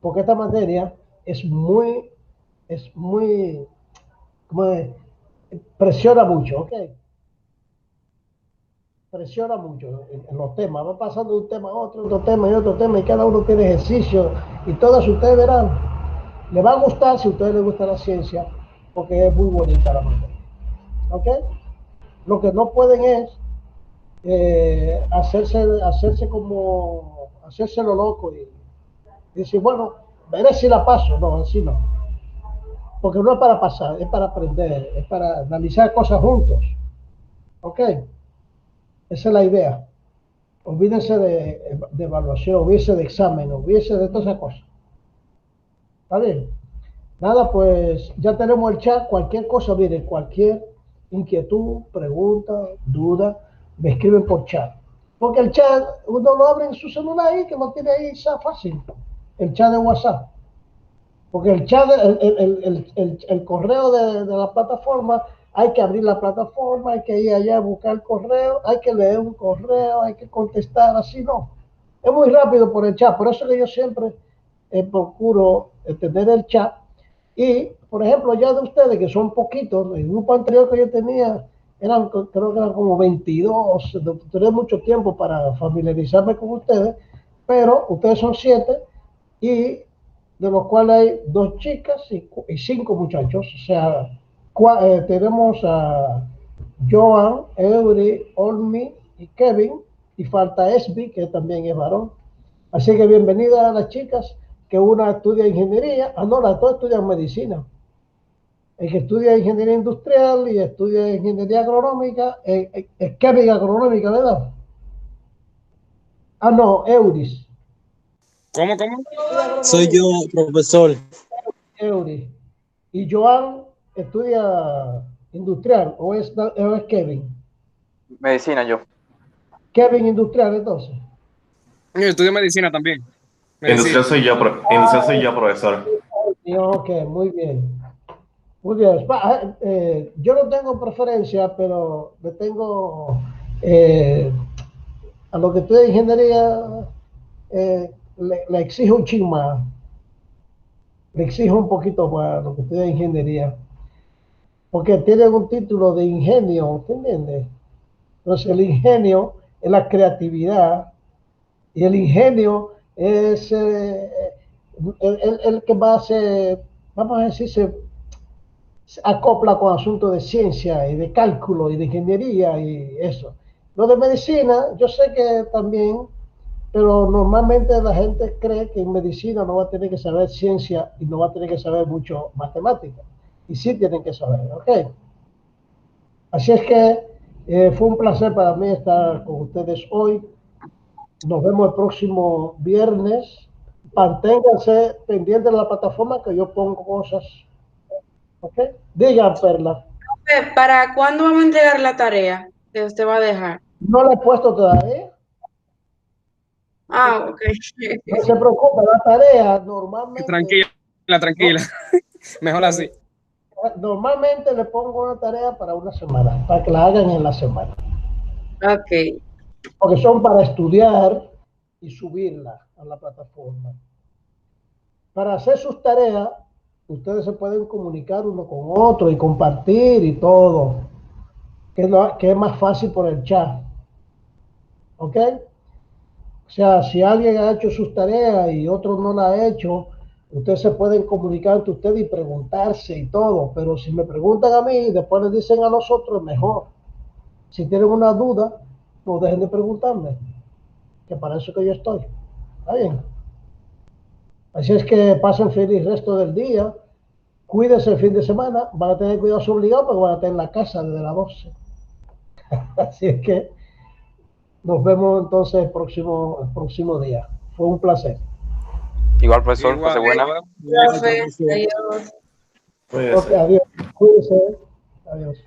porque esta materia es muy, como presiona mucho, ¿ok? Presiona mucho en los temas, va pasando de un tema a otro tema y otro tema, y cada uno tiene ejercicio, y todas ustedes verán, le va a gustar si a ustedes les gusta la ciencia, porque es muy bonita la materia, ¿ok? Lo que no pueden es hacerse lo loco y decir, bueno, veré si la paso. No, así no. Porque no es para pasar, es para aprender, es para analizar cosas juntos. ¿Ok? Esa es la idea. Olvídense de evaluación, olvídense de examen, olvídense de todas esas cosas. ¿Está bien? Nada, pues ya tenemos el chat. Cualquier cosa, miren, cualquier inquietud, pregunta, duda, me escriben por chat. Porque el chat, uno lo abre en su celular ahí, que lo tiene ahí, está fácil. El chat de WhatsApp. Porque el chat, el correo de la plataforma, hay que abrir la plataforma, hay que ir allá a buscar el correo, hay que leer un correo, hay que contestar, así no. Es muy rápido por el chat, por eso que yo siempre procuro tener el chat. Y, por ejemplo, ya de ustedes, que son poquitos, el grupo anterior que yo tenía, creo que eran como 22, tenía mucho tiempo para familiarizarme con ustedes, pero ustedes son 7 y de los cuales hay 2 chicas y 5 muchachos. O sea, tenemos a Joan, Eury, Olmi y Kevin, y falta Esby, que también es varón. Así que bienvenidas a las chicas, que una estudia ingeniería, no, las dos estudian medicina. El que estudia ingeniería industrial y estudia ingeniería agronómica, es Kevin agronómica, ¿verdad? No, Euris. ¿Cómo, cómo? Soy Agronomía. yo, profesor. Eury. Y Joan estudia Industrial, o es Kevin. Medicina yo. Kevin industrial, entonces. Yo estudio medicina también. Industrial soy yo, profesor. Ok, muy bien. Muy bien. Yo no tengo preferencia, pero le tengo a lo que estudia ingeniería, le exijo un ching más. Le exijo un poquito más a lo que estudia ingeniería. Porque tienen un título de ingenio, ¿te entiendes? Entonces el ingenio es la creatividad y el ingenio es el que más vamos a decir, se acopla con asuntos de ciencia y de cálculo y de ingeniería y eso. Lo de medicina, yo sé que también, pero normalmente la gente cree que en medicina no va a tener que saber ciencia y no va a tener que saber mucho matemática. Y sí tienen que saber, ¿ok? Así es que fue un placer para mí estar con ustedes hoy. Nos vemos el próximo viernes. Manténganse pendientes de la plataforma que yo pongo cosas. ¿Ok? Digan, Perla. ¿Para cuándo vamos a entregar la tarea que usted va a dejar? No la he puesto todavía. Ah, ok. No se preocupe, la tarea normalmente. Tranquila. Mejor así. Normalmente le pongo una tarea para una semana, para que la hagan en la semana. Ok. Porque son para estudiar y subirla a la plataforma. Para hacer sus tareas, ustedes se pueden comunicar uno con otro y compartir y todo, que es más fácil por el chat. ¿Ok? O sea, si alguien ha hecho sus tareas y otro no la ha hecho, ustedes se pueden comunicar entre ustedes y preguntarse y todo, pero si me preguntan a mí y después les dicen a nosotros, mejor. Si tienen una duda, no dejen de preguntarme, que para eso que yo estoy. ¿Está bien? Así es que pasen feliz resto del día. Cuídense el fin de semana. Van a tener cuidados obligados porque van a estar en la casa desde las 12. Así es que nos vemos entonces el próximo día. Fue un placer. Igual, profesor, Igual. pase buena. Profe, adiós. Cuídese. Ok, adiós. Cuídense. Adiós.